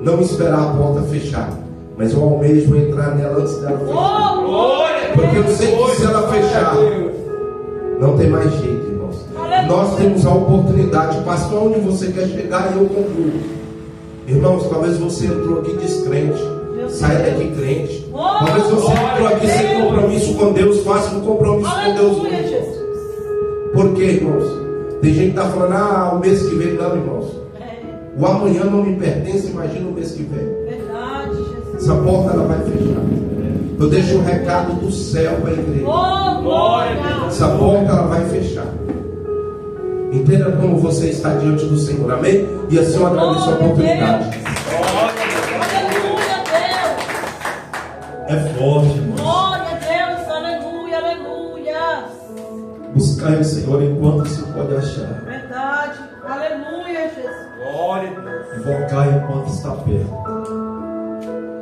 [SPEAKER 7] não esperar a porta fechar, mas eu almejo entrar nela antes dela fechar.
[SPEAKER 5] Glória.
[SPEAKER 7] Porque eu sei que se ela fechar, não tem mais jeito, irmãos. Nós temos a oportunidade. Pastor, onde você quer chegar, e eu concluo. Irmãos, talvez você entrou aqui descrente, saia daqui crente. Talvez você entrou aqui sem compromisso com Deus, faça um compromisso com Deus hoje. Por quê, irmãos? Tem gente que está falando, o mês que vem, não, irmãos. O amanhã não me pertence, imagina o mês que vem.
[SPEAKER 5] Verdade, Jesus.
[SPEAKER 7] Essa porta ela vai fechar. Eu deixo um recado do céu para a igreja.
[SPEAKER 5] Glória.
[SPEAKER 7] Essa porta ela vai fechar. Entenda como você está diante do Senhor, amém? E assim eu agradeço a oportunidade.
[SPEAKER 5] Aleluia, Deus.
[SPEAKER 1] É forte, irmão.
[SPEAKER 5] Glória a Deus, aleluia, aleluia.
[SPEAKER 1] Buscai o Senhor enquanto se pode achar.
[SPEAKER 5] Verdade, aleluia, Jesus.
[SPEAKER 2] Glória a Deus.
[SPEAKER 1] Invocai enquanto está perto.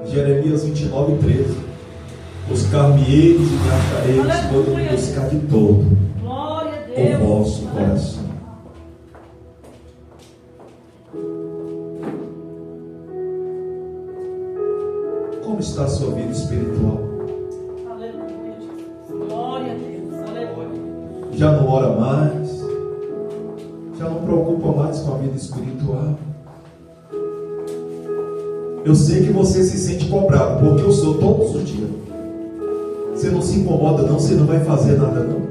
[SPEAKER 1] Jeremias 29:13. Buscar-me-eis e me achareis quando me buscar de todo
[SPEAKER 5] Glória a
[SPEAKER 1] o
[SPEAKER 5] Deus.
[SPEAKER 1] vosso coração. Como está a sua vida espiritual?
[SPEAKER 5] Aleluia, Jesus. Glória a Deus, aleluia.
[SPEAKER 1] Já não ora mais? Já não preocupa mais com a vida espiritual? Eu sei que você se sente cobrado, porque eu sou todos os dias. Você não se incomoda não, você não vai fazer nada não.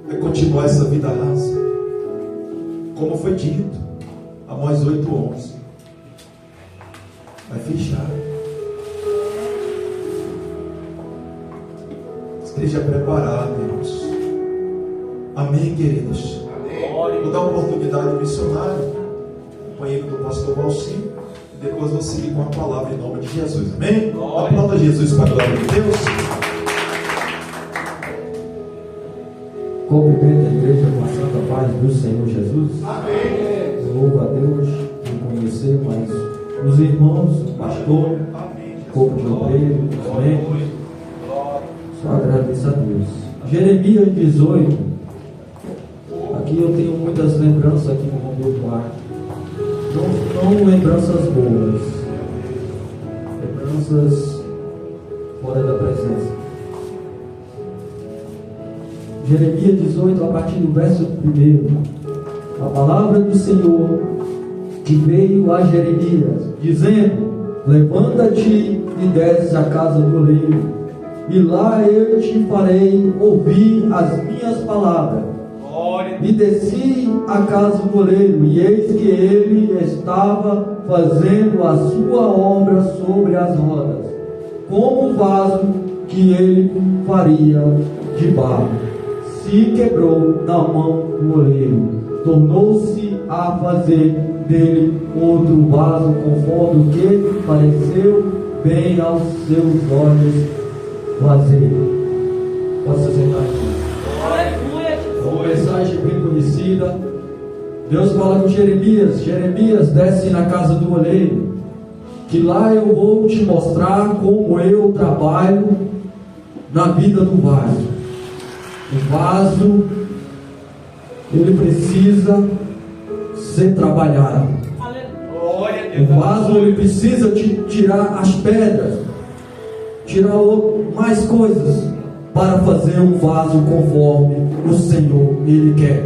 [SPEAKER 1] Vai continuar essa vida rasa. Como foi dito, Amós 8:11. Vai fechar. Esteja preparado, irmãos. Amém, queridos. Vou dar oportunidade ao missionário, companheiro do pastor Valcir. Depois vou seguir com a palavra em nome de Jesus. Amém? Aplauda Jesus para a glória de Deus.
[SPEAKER 8] Cumprimento a igreja com a santa paz do Senhor Jesus.
[SPEAKER 1] Amém.
[SPEAKER 8] Eu louvo a Deus por conhecer mais os irmãos, o pastor, o corpo de obreiro, os membros. Só agradeço a Deus. Jeremias 18. Aqui eu tenho muitas lembranças aqui no meu quarto. Não lembranças boas, lembranças fora da presença. Jeremias 18, a partir do verso 1. A palavra do Senhor que veio a Jeremias, dizendo: levanta-te e desce à casa do oleiro, e lá eu te farei ouvir as minhas palavras. E desci à casa do oleiro, e eis que ele estava fazendo a sua obra sobre as rodas, como o vaso que ele faria de barro. Se quebrou na mão do oleiro, tornou-se a fazer dele outro vaso, conforme o que pareceu bem aos seus olhos fazer. Posso sentar aqui? Uma mensagem bem conhecida. Deus fala com Jeremias: Jeremias, desce na casa do oleiro, que lá eu vou te mostrar como eu trabalho na vida do vaso. O vaso, ele precisa ser trabalhado. O vaso, ele precisa tirar as pedras, tirar mais coisas, para fazer um vaso conforme o Senhor Ele quer.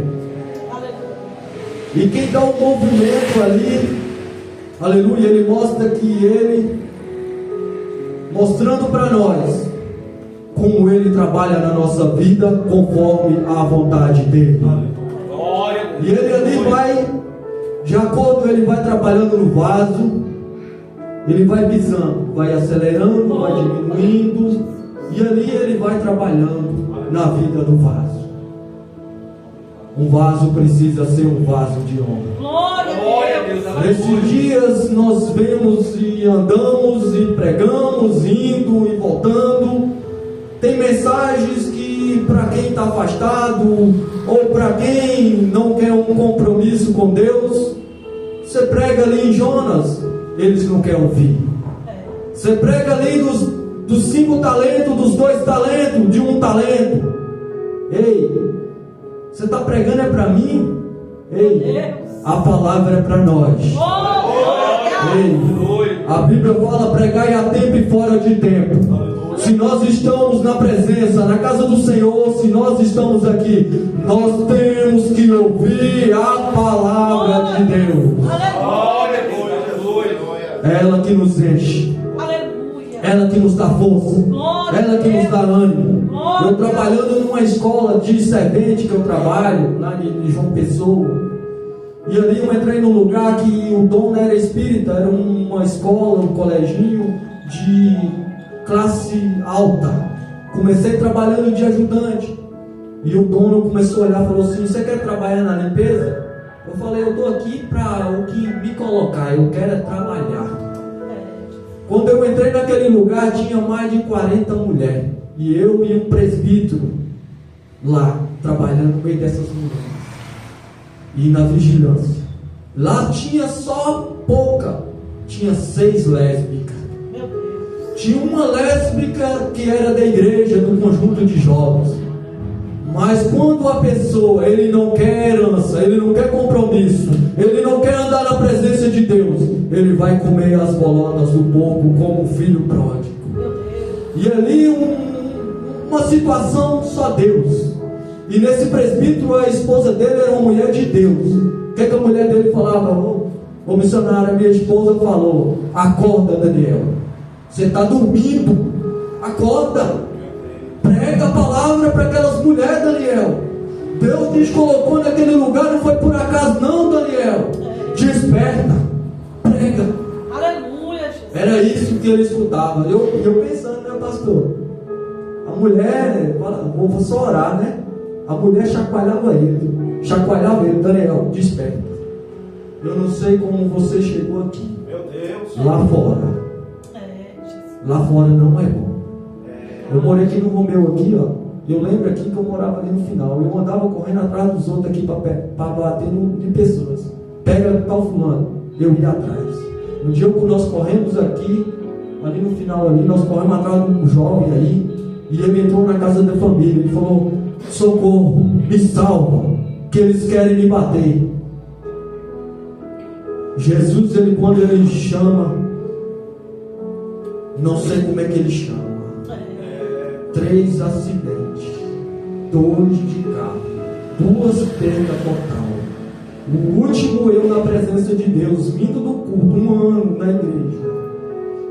[SPEAKER 8] E quem dá o movimento ali, aleluia, Ele mostra que Ele, mostrando para nós como Ele trabalha na nossa vida conforme a vontade dEle. E Ele ali vai, de acordo, Ele vai trabalhando no vaso, Ele vai pisando, vai acelerando, vai diminuindo, e ali ele vai trabalhando na vida do vaso. Um vaso precisa ser um vaso de honra.
[SPEAKER 5] Glória a Deus.
[SPEAKER 8] Nesses dias nós vemos e andamos e pregamos, indo e voltando. Tem mensagens que para quem está afastado, ou para quem não quer um compromisso com Deus, você prega ali em Jonas, eles não querem ouvir. Você prega ali dos 5 talentos, dos 2 talentos, de 1 talento. Ei, você está pregando é para mim? Ei, a palavra é para nós. Ei, a Bíblia fala: pregai a tempo e fora de tempo. Se nós estamos na presença, na casa do Senhor, se nós estamos aqui, nós temos que ouvir a palavra de Deus. Ela que nos enche, ela que nos dá força, ela que nos dá ânimo. Eu trabalhando numa escola de servente que eu trabalho, lá em João Pessoa, e ali eu entrei num lugar que o dono era espírita, era uma escola, um coleginho de classe alta. Comecei trabalhando de ajudante, e o dono começou a olhar e falou assim: você quer trabalhar na limpeza? Eu falei: eu estou aqui para o que me colocar, eu quero é trabalhar. Quando eu entrei naquele lugar, tinha mais de 40 mulheres. E eu e um presbítero lá, trabalhando no meio dessas mulheres. E na vigilância. Lá tinha só pouca. Tinha 6 lésbicas. Tinha uma lésbica que era da igreja, do conjunto de jovens. Mas quando a pessoa, ele não quer herança, ele não quer compromisso, ele não quer andar na presença de Deus, ele vai comer as bolotas do porco como um filho pródigo. E ali uma situação só Deus. E nesse presbítero a esposa dele era uma mulher de Deus. O que a mulher dele falava? Ô missionário, minha esposa falou: acorda, Daniel, você está dormindo, acorda. Prega a palavra para aquelas mulheres, Daniel. Deus te colocou naquele lugar, não foi por acaso não, Daniel. Desperta, prega.
[SPEAKER 5] Aleluia, Jesus.
[SPEAKER 8] Era isso que ele escutava. Eu pensando, né, pastor? A mulher, vou só orar, né? A mulher chacoalhava ele, Daniel, desperta. Eu não sei como você chegou aqui.
[SPEAKER 2] Meu Deus.
[SPEAKER 8] Lá fora. Lá fora não é bom. Eu morei aqui no Romeu aqui, ó. Eu lembro aqui que eu morava ali no final. Eu andava correndo atrás dos outros aqui para bater em pessoas. Pega tal fulano, eu ia atrás. Um dia nós corremos aqui, ali no final ali, nós corremos atrás de um jovem aí, e ele entrou na casa da família. Ele falou: socorro, me salva, que eles querem me bater. Jesus, ele quando ele chama, não sei como é que ele chama. 3 acidentes, 2 de carro, 2 perdas total. O último eu na presença de Deus, vindo do culto, 1 ano na igreja.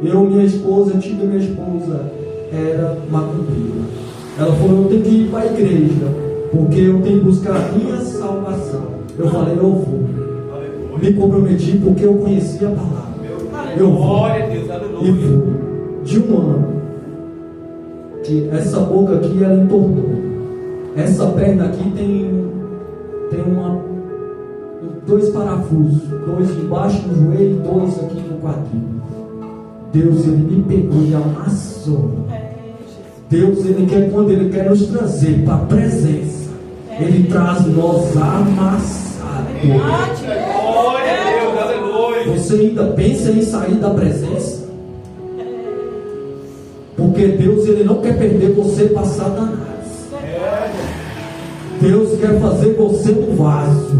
[SPEAKER 8] Eu, minha esposa, minha esposa era macumbeira. Ela falou: eu tenho que ir para a igreja, porque eu tenho que buscar a minha salvação. Eu falei: eu vou. Me comprometi porque eu conhecia a palavra. Eu vou.
[SPEAKER 2] Glória a Deus, aleluia.
[SPEAKER 8] E fui. De 1 ano. Que essa boca aqui ela entortou. Essa perna aqui tem 2 parafusos, 2 embaixo do joelho e 2 aqui no quadril. Deus, ele me pegou e amassou. Deus, ele quer, quando ele quer nos trazer para a presença, ele traz nós amassados.
[SPEAKER 2] Glória a Deus, aleluia.
[SPEAKER 8] Você ainda pensa em sair da presença? Porque Deus, ele não quer perder você para Satanás. Deus quer fazer você um vaso.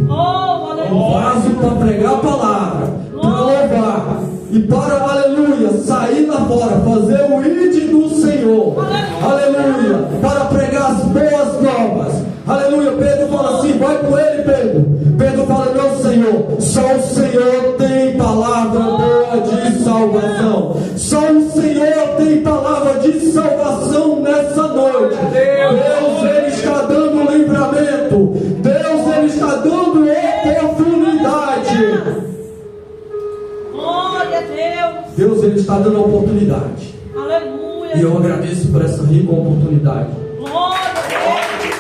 [SPEAKER 8] Um vaso para pregar a palavra, para louvar e para, aleluia, sair lá fora, fazer o ID do Senhor. Aleluia, para pregar as boas novas. Aleluia. Pedro fala assim: vai com ele, Pedro. Pedro fala: meu Senhor, só o Senhor tem palavra boa de salvação. Só o Senhor tem palavra de salvação nessa noite. Deus, ele está dando livramento. Deus, ele está dando oportunidade.
[SPEAKER 5] Glória a Deus.
[SPEAKER 8] Deus, ele está dando oportunidade.
[SPEAKER 5] Aleluia.
[SPEAKER 8] E eu agradeço por essa rica oportunidade.
[SPEAKER 5] Glória a Deus.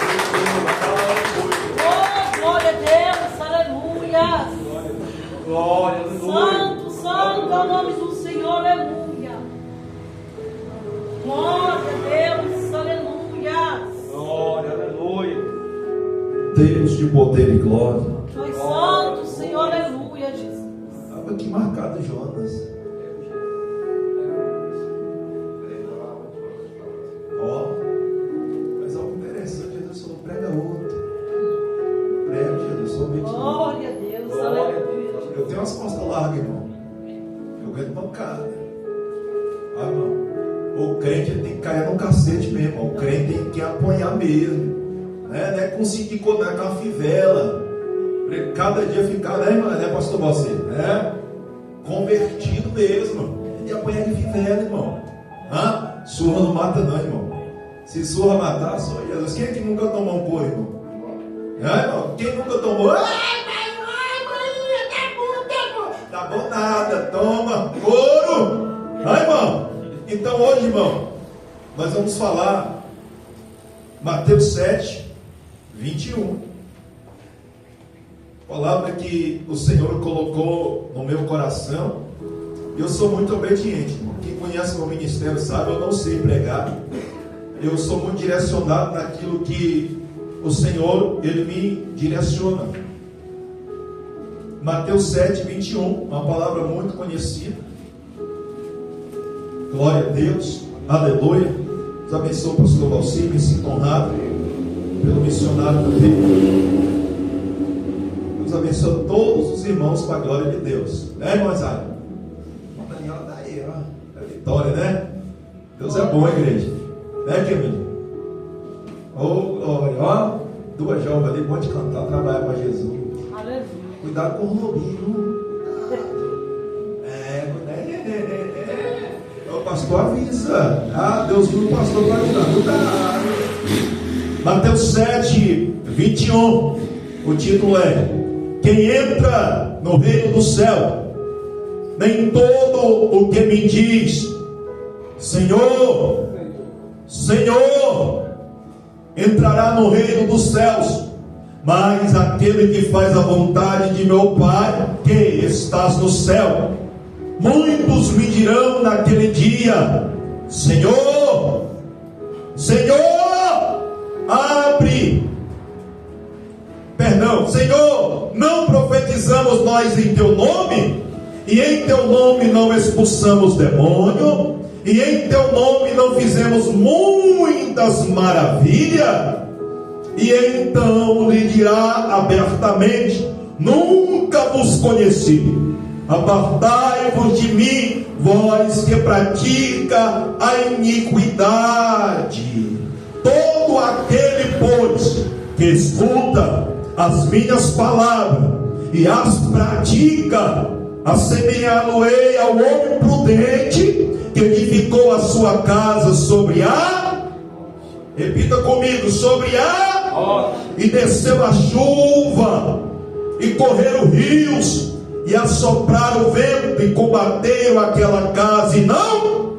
[SPEAKER 5] Oh, glória a Deus. Aleluia.
[SPEAKER 2] Glória, aleluia.
[SPEAKER 5] Santo, santo é o nome do Senhor. Aleluia. Glória a Deus. Aleluia.
[SPEAKER 2] Glória, aleluia.
[SPEAKER 1] Deus de poder e glória.
[SPEAKER 5] Foi santo, Senhor. Aleluia, Jesus.
[SPEAKER 1] Estava aqui marcado Jonas. Ó, mas algo interessante, Jesus falou: prega outro. Prega, Jesus, somente.
[SPEAKER 5] Glória a Deus. Aleluia.
[SPEAKER 1] Eu tenho umas costas largas, irmão. Eu ganho pancada. Ah, irmão. O crente tem que cair no cacete mesmo, irmão. O crente tem que apanhar mesmo. Né? Não é conseguir contar com a fivela. Cada dia ficar, né, irmão? Né, pastor você? Né? Convertido mesmo. Tem que apanhar de fivela, irmão. Hã? Surra não mata, não, irmão. Se surra matar, só Jesus. Quem é que nunca tomou um couro, irmão? Irmão? Quem nunca tomou? Tá bom nada, toma couro. Irmão? Então hoje, irmão, nós vamos falar Mateus 7, 21. Palavra que o Senhor colocou no meu coração. Eu sou muito obediente, irmão. quem conhece meu ministério sabe, eu não sei pregar. Eu sou muito direcionado naquilo que o Senhor, Ele me direciona. Mateus 7, 21, uma palavra muito conhecida. Glória a Deus, aleluia. Deus abençoe o pastor Valcir, me sinto honrado pelo missionário também. Deus abençoe todos os irmãos para a glória de Deus, né, irmã Zaira? A Daniela está aí, ó, a vitória, né? Deus é bom, igreja, né, Kevin? Glória, ó, duas jovens ali, pode cantar, trabalhar para Jesus.
[SPEAKER 5] Aleluia.
[SPEAKER 1] Cuidado com o Robinho. O pastor avisa. Deus viu o pastor para ajudar. Cuidado. Mateus 7, 21. O título é: quem entra no reino do céu, nem todo o que me diz Senhor, Senhor, entrará no reino dos céus, mas aquele que faz a vontade de meu Pai que estás no céu. Muitos me dirão naquele dia: Senhor, Senhor, Senhor, não profetizamos nós em teu nome? E em teu nome não expulsamos demônio? E em teu nome não fizemos muitas maravilhas? E então lhe dirá abertamente: nunca vos conheci, apartai-vos de mim, vós que pratica a iniquidade. Todo aquele, pois, que escuta as minhas palavras e as pratica, assemelhá-lo-ei ao homem prudente que edificou a sua casa sobre a, repita comigo, sobre a, e desceu a chuva, e correram rios, e assopraram o vento, e combateram aquela casa, e não,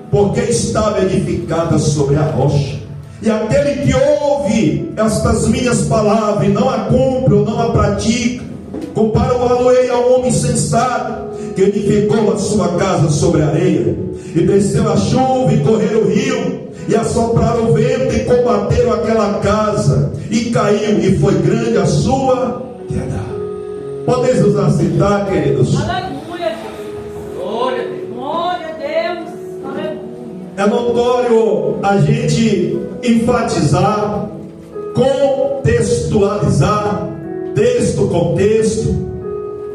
[SPEAKER 1] porque estava edificada sobre a rocha. E aquele que ouve estas minhas palavras e não a cumpre ou não a pratica, compara-o-ei ao homem sensato que edificou a sua casa sobre a areia, e desceu a chuva, e correram o rio, e assopraram o vento, e combateram aquela casa, e caiu, e foi grande a sua queda. Podemos nos aceitar, queridos?
[SPEAKER 5] Aleluia. Glória a Deus. Glória a Deus. Aleluia.
[SPEAKER 1] É notório a gente enfatizar, contextualizar, contexto,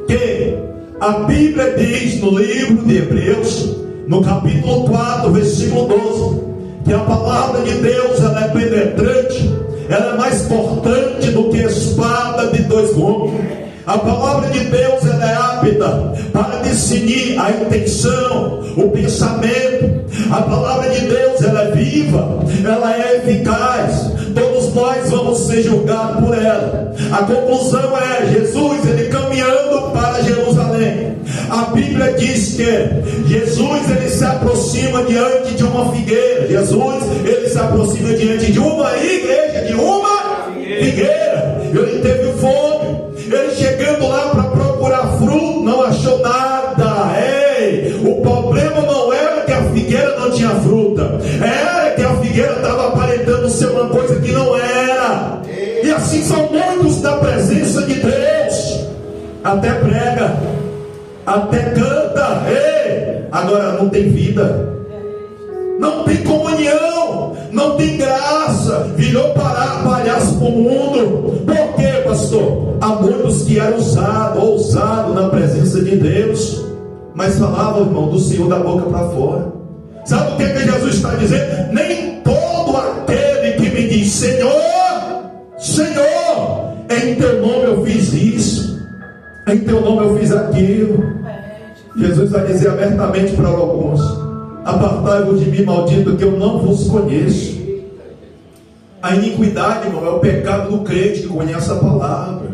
[SPEAKER 1] que a Bíblia diz no livro de Hebreus, no capítulo 4, versículo 12, que a palavra de Deus, ela é penetrante, ela é mais cortante do que espada de dois gumes. A palavra de Deus, ela é apta para discernir a intenção, o pensamento. A palavra de Deus, ela é viva, ela é eficaz. Todos nós vamos ser julgados por ela. A conclusão é Jesus, ele caminhando para Jerusalém. A Bíblia diz que Jesus, ele se aproxima diante de uma figueira. Jesus, ele se aproxima diante de uma igreja, de uma figueira. Ele teve fome. Ele chegando lá para procurar fruto, não achou nada. Ei, o problema não era que a figueira não tinha fruta, era que a figueira estava aparentando ser uma coisa que não era. E assim são muitos da presença de Deus. Até prega, até canta, ei, agora não tem vida, não tem comunhão, não tem graça, virou palhaço para o mundo. Por quê, pastor? Há muitos que eram ousados na presença de Deus, mas falavam, irmão, do Senhor da boca para fora. Sabe o que Jesus está dizendo? Nem todo aquele que me diz Senhor, Senhor, em teu nome eu fiz isso, em teu nome eu fiz aquilo. Jesus vai dizer abertamente para alguns: apartai-vos de mim, maldito, que eu não vos conheço. A iniquidade, irmão, é o pecado do crente que conhece a palavra,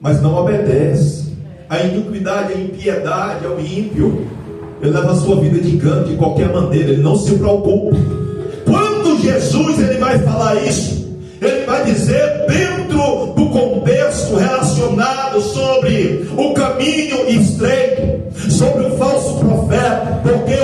[SPEAKER 1] mas não obedece. A iniquidade, a impiedade, é o ímpio. Ele leva a sua vida de canto de qualquer maneira, ele não se preocupa. Quando Jesus ele vai falar isso, ele vai dizer dentro do contexto relacionado sobre o caminho estreito, sobre o falso profeta, porque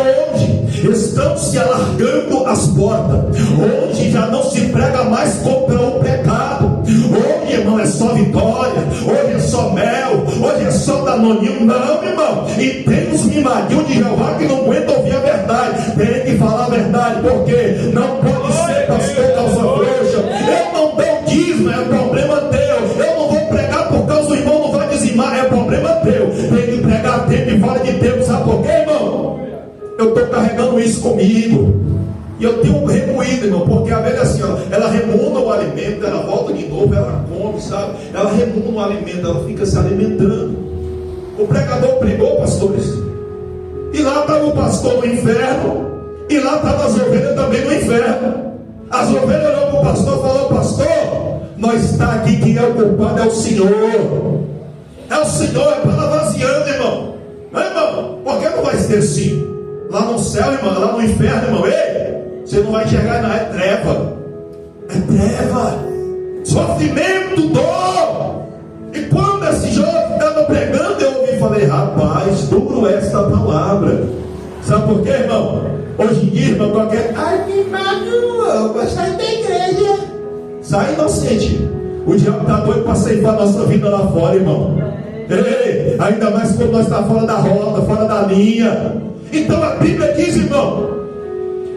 [SPEAKER 1] portas. Hoje já não se prega mais contra o pecado. Hoje, irmão, é só vitória. Hoje é só mel. Hoje é só danoninho. Não, irmão. E tem uns mimadinhos de Jeová que não aguentam ouvir a verdade. Tem que falar a verdade, porque não pode ser pastor calça frouxa. Eu não dou dízimo, é problema teu. Eu não vou pregar por causa do irmão não vai dizimar, é problema teu. Tem que pregar tempo e fora de tempo. Sabe por quê, irmão? Eu estou carregando isso comigo. E eu tenho remoído, irmão, porque a velha assim, ó, ela remuna o alimento, ela volta de novo, ela come, sabe? Ela remuna o alimento, ela fica se alimentando. O pregador pregou, pastores, e lá estava o pastor no inferno, e lá estavam as ovelhas também no inferno. As ovelhas olhou para o pastor e falou: pastor, nós está aqui, quem é o culpado é o Senhor. É o Senhor, é para vaziando, irmão. Não, irmão, por que não vai ser assim? Lá no céu, irmão, lá no inferno, irmão, ei, você não vai enxergar nada, é treva. É treva, sofrimento, dor. E quando esse jovem estava pregando, eu ouvi e falei: rapaz, duro esta palavra. Sabe por quê, irmão? Hoje em dia, irmão, qualquer... ai, que mago, vai sair da igreja. Sai, inocente. O diabo está doido para ceifar a nossa vida lá fora, irmão. Ei, ainda mais quando nós estamos fora da rota, fora da linha. Então a Bíblia diz, irmão,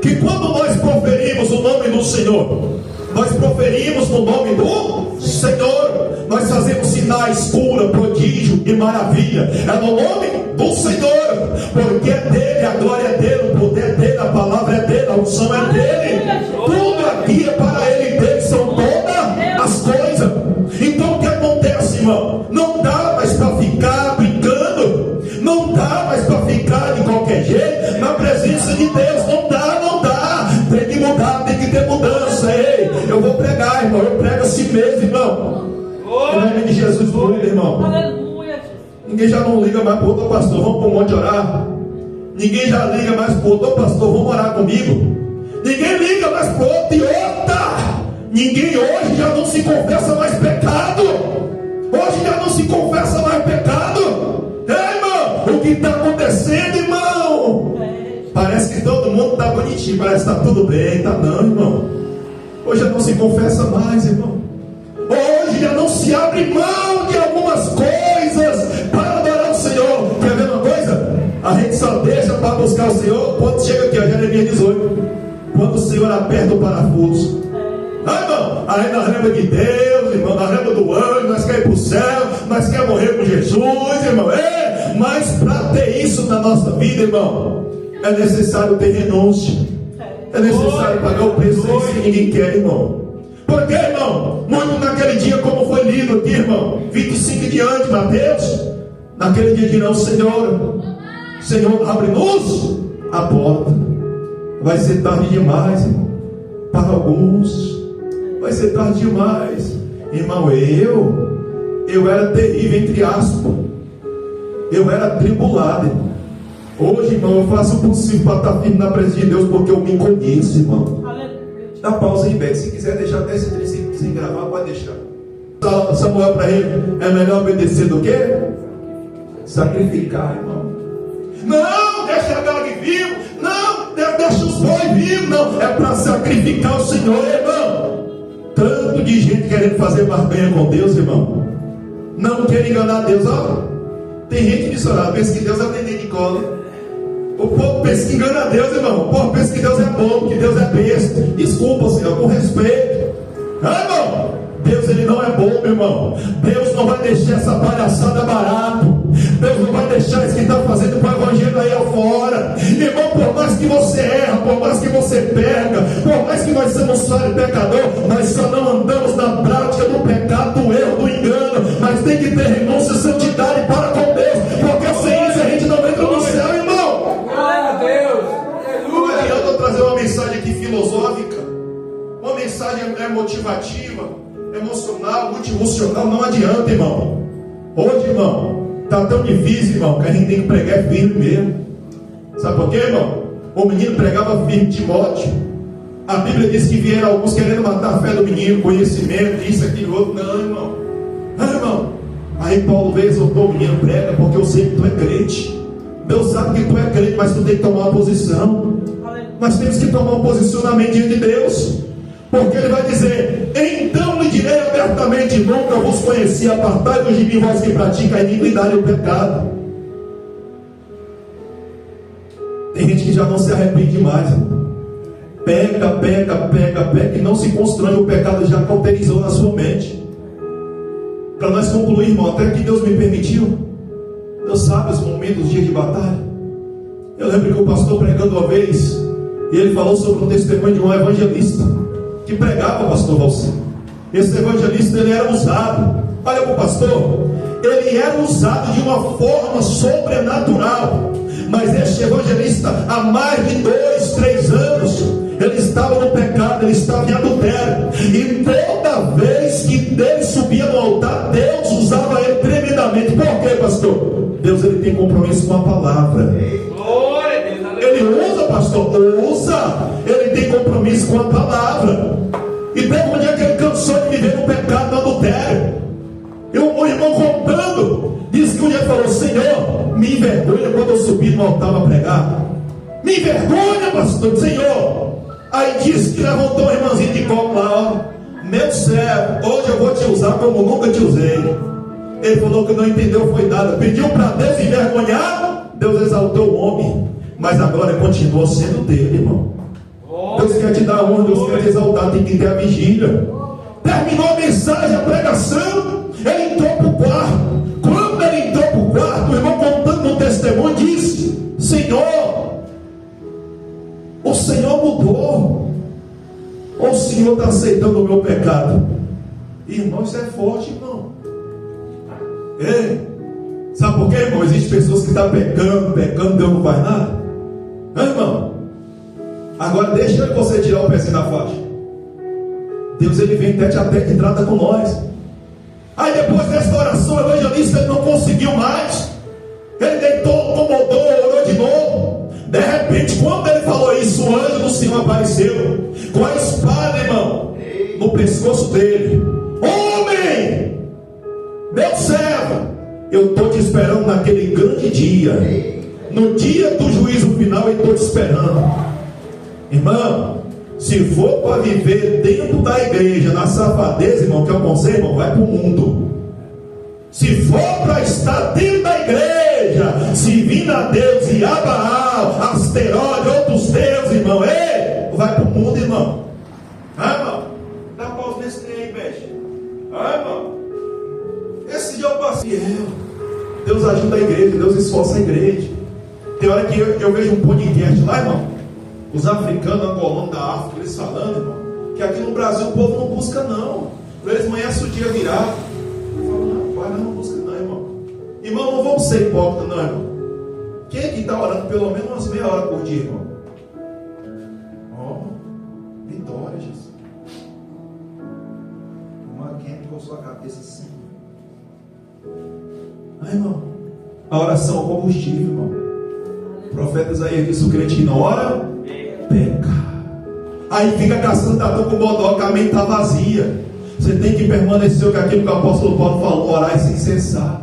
[SPEAKER 1] que quando nós proferimos o nome do Senhor, nós proferimos no nome do Senhor, nós fazemos sinais, cura, prodígio e maravilha. É no nome do Senhor, porque é dele, a glória é dele, o poder é dele, a palavra é dele, a unção é dele. Tudo aqui é para ele e dele, são todas as coisas. Então o que acontece, irmão? Não dá mais para ficar brincando, não dá mais para ficar de qualquer jeito na presença de Deus. Não dá, não dá. Tem que mudar, tem que ter mudança. Ei, eu vou pregar, irmão, eu prego assim mesmo, irmão. Em nome de Jesus, glória, irmão.
[SPEAKER 5] Aleluia.
[SPEAKER 1] Ninguém já não liga mais para o outro pastor, vamos para o monte orar. Ninguém já liga mais para o outro pastor, vamos orar comigo. Ninguém liga mais para o outro e outra. Ninguém hoje já não se confessa mais pecado. Hoje já não se confessa mais pecado. Ei, irmão, o que está acontecendo, irmão? Parece que todo mundo está bonitinho, parece que está tudo bem, tá não, irmão. Hoje já não se confessa mais, irmão. Hoje já não se abre mão de algumas coisas para adorar o Senhor. Quer ver uma coisa? A gente só deixa para buscar o Senhor quando chega aqui, ó, Jeremias 18. Quando o Senhor aperta o parafuso. Ah, irmão, aí nós lembra de Deus, irmão, nós lembra do anjo, nós queremos ir para o céu, nós queremos morrer com Jesus, irmão. Mas para ter isso na nossa vida, irmão, é necessário ter renúncia. É necessário pagar o preço que ninguém quer, irmão. Por quê, irmão? Muito naquele dia, como foi lido aqui, irmão, 25 diante, Mateus. Naquele dia dirão: Senhor, abre-nos a porta. Vai ser tarde demais, irmão. Para alguns vai ser tarde demais. Irmão, eu era terrível, entre aspas. Eu era tribulado, irmão. Hoje, irmão, eu faço o possível para estar firme na presença de Deus, porque eu me conheço, irmão. Dá pausa aí, Beto. Se quiser deixar até esse trecho sem gravar, pode deixar. Samuel para ele: é melhor obedecer do que sacrificar, irmão. Não, deixa a galo vivo. Não, deixa os bois vivos. Não, é para sacrificar o Senhor, irmão. Tanto de gente querendo fazer barganha com Deus, irmão. Não quer enganar Deus. Ó, tem gente que diz: pensa que Deus é neném de cola. O povo pensa que engana Deus, irmão. O povo pensa que Deus é bom, que Deus é besta. Desculpa, Senhor, com respeito. Ah, irmão, Deus, ele não é bom, meu irmão. Deus não vai deixar essa palhaçada barato. Deus não vai deixar isso que está fazendo para o evangelho aí afora. Irmão, por mais que você erra, por mais que você perca, por mais que nós somos falhos pecador, nós só não andamos na prática do pecado, do erro, do engano. Mas tem que ter renúncia e santidade para com Deus, porque sem isso a gente não entra no céu, irmão.
[SPEAKER 2] Glória a Deus.
[SPEAKER 1] Não adianta eu trazer uma mensagem aqui filosófica, uma mensagem motivativa, emocional, multifuncional. Não adianta, irmão. Hoje, irmão, está tão difícil, irmão, que a gente tem que pregar firme mesmo. Sabe por quê, irmão? O menino pregava firme, Timóteo. A Bíblia diz que vieram alguns querendo matar a fé do menino, conhecimento, isso, aquilo, outro. Não, irmão. Não, irmão. Aí Paulo veio e exortou o menino: prega, porque eu sei que tu é crente. Deus sabe que tu é crente, mas tu tem que tomar uma posição. nós temos que tomar um posicionamento diante de Deus, porque Ele vai dizer: então lhe direi abertamente, nunca vos conheci, apartai-vos de mim, vós que pratica a iniquidade e o pecado. Tem gente que já não se arrepende mais, irmão. Peca e não se constrange, o pecado já cauterizou na sua mente. Para nós concluir, irmão, até que Deus me permitiu, Deus sabe os momentos, os dias de batalha. Eu lembro que o pastor pregando uma vez, e ele falou sobre um testemunho de um evangelista que pregava, pastor Valci. Esse evangelista, ele era usado, olha para o pastor, ele era usado de uma forma sobrenatural. Mas este evangelista, há mais de 2, 3 anos, ele estava no pecado, ele estava em adultério, e toda vez que ele subia no altar, Deus usava ele tremendamente. Por quê, pastor? Deus, ele tem compromisso com a palavra. Ele usa, pastor, usa. Ele tem compromisso com a palavra. E teve um dia que ele cansou de viver no pecado, no adultério. E o irmão contando, disse que um dia falou: Senhor, me envergonha quando eu subi no altar para pregar. Me envergonha, pastor, Senhor. Aí disse que levantou uma irmãzinha de copo lá: ó, meu céu, hoje eu vou te usar como nunca te usei. Ele falou que não entendeu, foi nada. Pediu para Deus envergonhar, Deus exaltou o homem, mas a glória continua sendo dele, irmão. Deus quer te dar honra, Deus quer te exaltar, tem que ter a vigília. Terminou a mensagem, a pregação, ele entrou para o quarto. Quando ele entrou para o quarto, o irmão contando um testemunho disse: Senhor, o Senhor mudou, ou o Senhor está aceitando o meu pecado? Irmão, isso é forte, irmão. Ei, sabe por quê, irmão? Existem pessoas que estão pecando, Deus não faz nada. Irmão, agora deixa você tirar o pezinho da faixa. Deus, ele vem tete a tete e trata com nós. Aí depois dessa oração, o evangelista, ele não conseguiu mais. Ele deitou, incomodou, orou de novo. De repente, quando ele falou isso, o anjo do Senhor apareceu com a espada, irmão, no pescoço dele. Homem, meu servo, eu estou te esperando naquele grande dia. No dia do juízo final, eu estou te esperando. Irmão, se for para viver dentro da igreja, na safadeza, irmão, que eu aconselho, irmão, vai para o mundo. Se for para estar dentro da igreja, servindo a Deus e a Baal, Asteroide, outros deuses, irmão, ei, vai para o mundo, irmão. Ah, irmão, dá pausa nesse trem aí, Beth. Ah, irmão, esse dia eu passei. Deus ajuda a igreja, Deus esforça a igreja. Tem hora que eu vejo um podcast lá, irmão, os africanos, angolanos da África, eles falando, irmão, que aqui no Brasil o povo não busca, não. Para eles amanhece o dia virar. Eu falo: não, pai, não busca, não, irmão. Irmão, não vamos ser hipócritas, não, irmão. Quem é que está orando pelo menos umas meia hora por dia, irmão? Oh, vitória, Jesus. Uma quente com sua cabeça assim. Ah, irmão, a oração é o combustível, irmão. O profeta Isaías disse: o crente não ora, peca. Aí fica caçando a com o bodó, que a mente está vazia. Você tem que permanecer com aquilo que o apóstolo Paulo falou: orar sem cessar.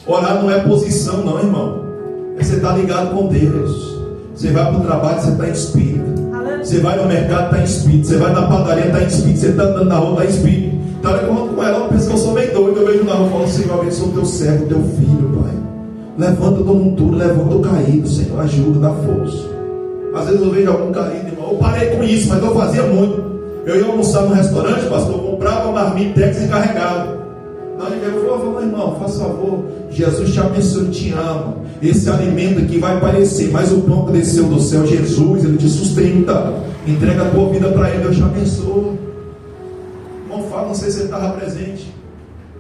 [SPEAKER 1] Orar não é posição, não, irmão. Você está ligado com Deus. Você vai para o trabalho, você está em espírito. Você vai no mercado, está em espírito. Você vai na padaria, está em espírito. Você está andando na rua, está em espírito. Então, olha com ela, ela pensa que eu sou meio doido. Eu vejo na rua e falo: Senhor, abençoa o teu servo, o teu filho, Pai. Levanta do monturo, levanta o caído, Senhor, ajuda, dá força. Às vezes eu vejo algum caído, irmão. Eu parei com isso, mas eu fazia muito. Eu ia almoçar no restaurante, pastor, eu comprava marmitex e carregava. Na hora que eu falava: irmão, faça favor, Jesus te abençoe, te ama. Esse alimento aqui vai parecer, mas o pão que desceu do céu, Jesus, ele te sustenta. Entrega a tua vida para ele, Deus te abençoe. Irmão, fala, não sei se ele estava presente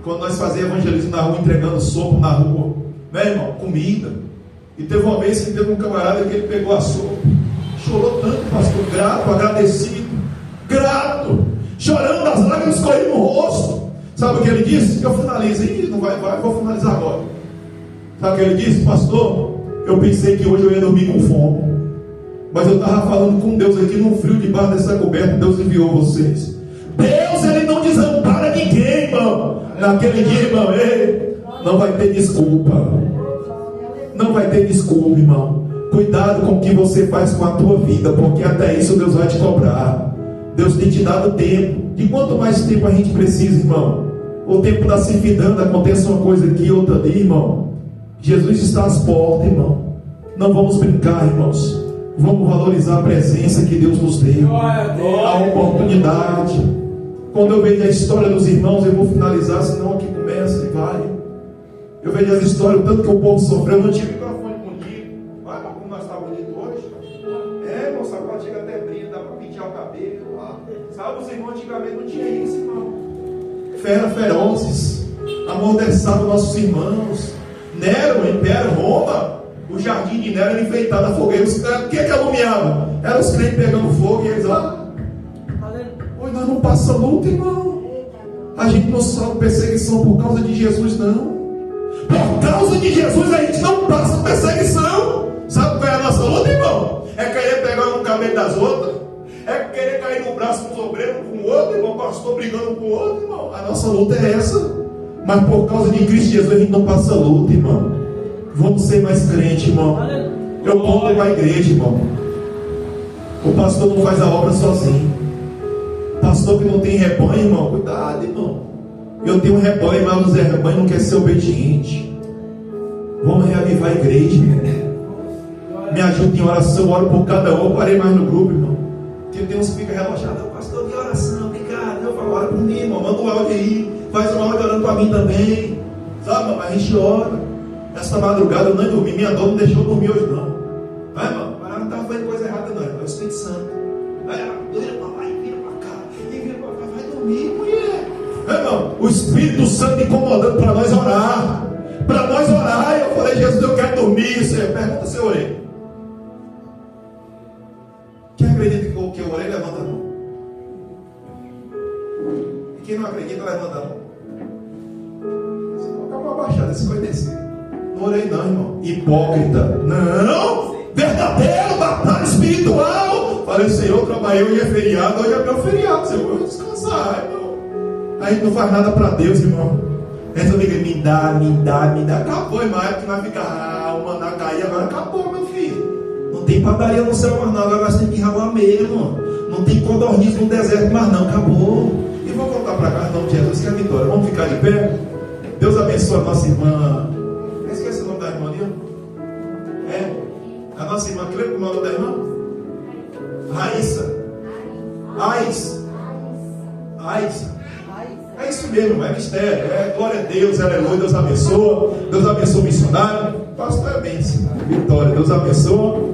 [SPEAKER 1] quando nós fazíamos evangelismo na rua, entregando sopa na rua, né, irmão? Comida. E teve uma vez que teve um camarada que ele pegou a sopa, chorou tanto, pastor, grato, agradecido, grato, chorando, as lágrimas correndo no rosto. Sabe o que ele disse? Eu finalizo. Ih, não vai, vou finalizar agora. Sabe o que ele disse? Pastor, eu pensei que hoje eu ia dormir com fome, mas eu estava falando com Deus aqui no frio, debaixo dessa coberta. Deus enviou vocês. Deus, ele não desampara ninguém, irmão. Naquele dia, irmão, não vai ter desculpa. Não vai ter desculpa, irmão. Cuidado com o que você faz com a tua vida, porque até isso Deus vai te cobrar. Deus tem te dado tempo. E quanto mais tempo a gente precisa, irmão? O tempo está se findando, acontece uma coisa aqui, outra ali, irmão. Jesus está às portas, irmão. Não vamos brincar, irmãos. Vamos valorizar a presença que Deus nos deu, a oportunidade. Quando eu vejo a história dos irmãos, eu vou finalizar, senão aqui começa e vai. Eu vejo as histórias, o tanto que o povo sofreu. Eu não tive microfone bonito. Olha como nós estamos bonitos hoje. Moça, agora chega até brilho, dá para pentear o cabelo. Sabe, os irmãos antigamente não tinha isso, irmão. Ferozes, amordaçavam nossos irmãos. Nero, Império, Roma, o jardim de Nero era enfeitado a fogueira. O que alumiava? Eram os crentes pegando fogo e eles lá. Pois nós não passamos luta, irmão. A gente não sofre perseguição por causa de Jesus, não. Por causa de Jesus a gente não passa perseguição. Sabe qual é a nossa luta, irmão? É querer pegar no cabelo das outras. É querer cair no braço dos obreiros com o outro, irmão. Pastor brigando com o outro, irmão. A nossa luta é essa. Mas por causa de Cristo Jesus a gente não passa luta, irmão. Vamos ser mais crente, irmão. Eu conto para a igreja, irmão. O pastor não faz a obra sozinho. Pastor que não tem rebanho, irmão, cuidado, irmão. Eu tenho um rebanho, mas o Zé Rebanho não quer ser obediente. Vamos reavivar a igreja, irmão. Me ajude em oração, eu oro por cada um. Eu parei mais no grupo, irmão. Porque tem uns que ficam relaxados. Pastor, que oração, obrigado. Eu falo, ora por mim, irmão. Manda um áudio aí. Faz um áudio orando para mim também. Sabe, mas a gente ora. Essa madrugada eu não dormi. Minha dor não deixou eu dormir hoje, não. Vai, irmão. Ela não estava fazendo coisa errada, não. É o Espírito Santo. Vai, vira para lá e vira para cá. E vira para cá. Vai dormir, mulher. Vai, irmão. O Espírito Santo incomodando para nós orar. Para nós orar. Eu falei, Jesus, eu quero dormir. Você pergunta se eu orei. Quem acredita que eu orei, levanta a mão. E quem não acredita, levanta a mão. Abaixar desse foi descer. Não orei não, irmão. Hipócrita. Não. Verdadeiro, batalha espiritual. Falei, Senhor, trabalhei, hoje é feriado. Hoje é meu feriado, Senhor. Eu vou descansar, irmão. A gente não faz nada para Deus, irmão. Essa amiga, me dá. Acabou, irmão. É que vai ficar o maná cair. Agora acabou, meu filho. Não tem padaria no céu mais não. Agora nós temos que ralar meio, irmão. Não tem codorniz no deserto mais não. Acabou. E vou voltar para cá, em nome de Jesus, que é a vitória. Vamos ficar de pé. Deus abençoe a nossa irmã. Esquece o nome da irmã ali? A nossa irmã, que lembra o nome da irmã? Raíssa. É isso mesmo, é mistério. Glória a Deus, aleluia. Deus abençoe. Deus abençoe o missionário. Pastor é bênção. Vitória, Deus abençoe.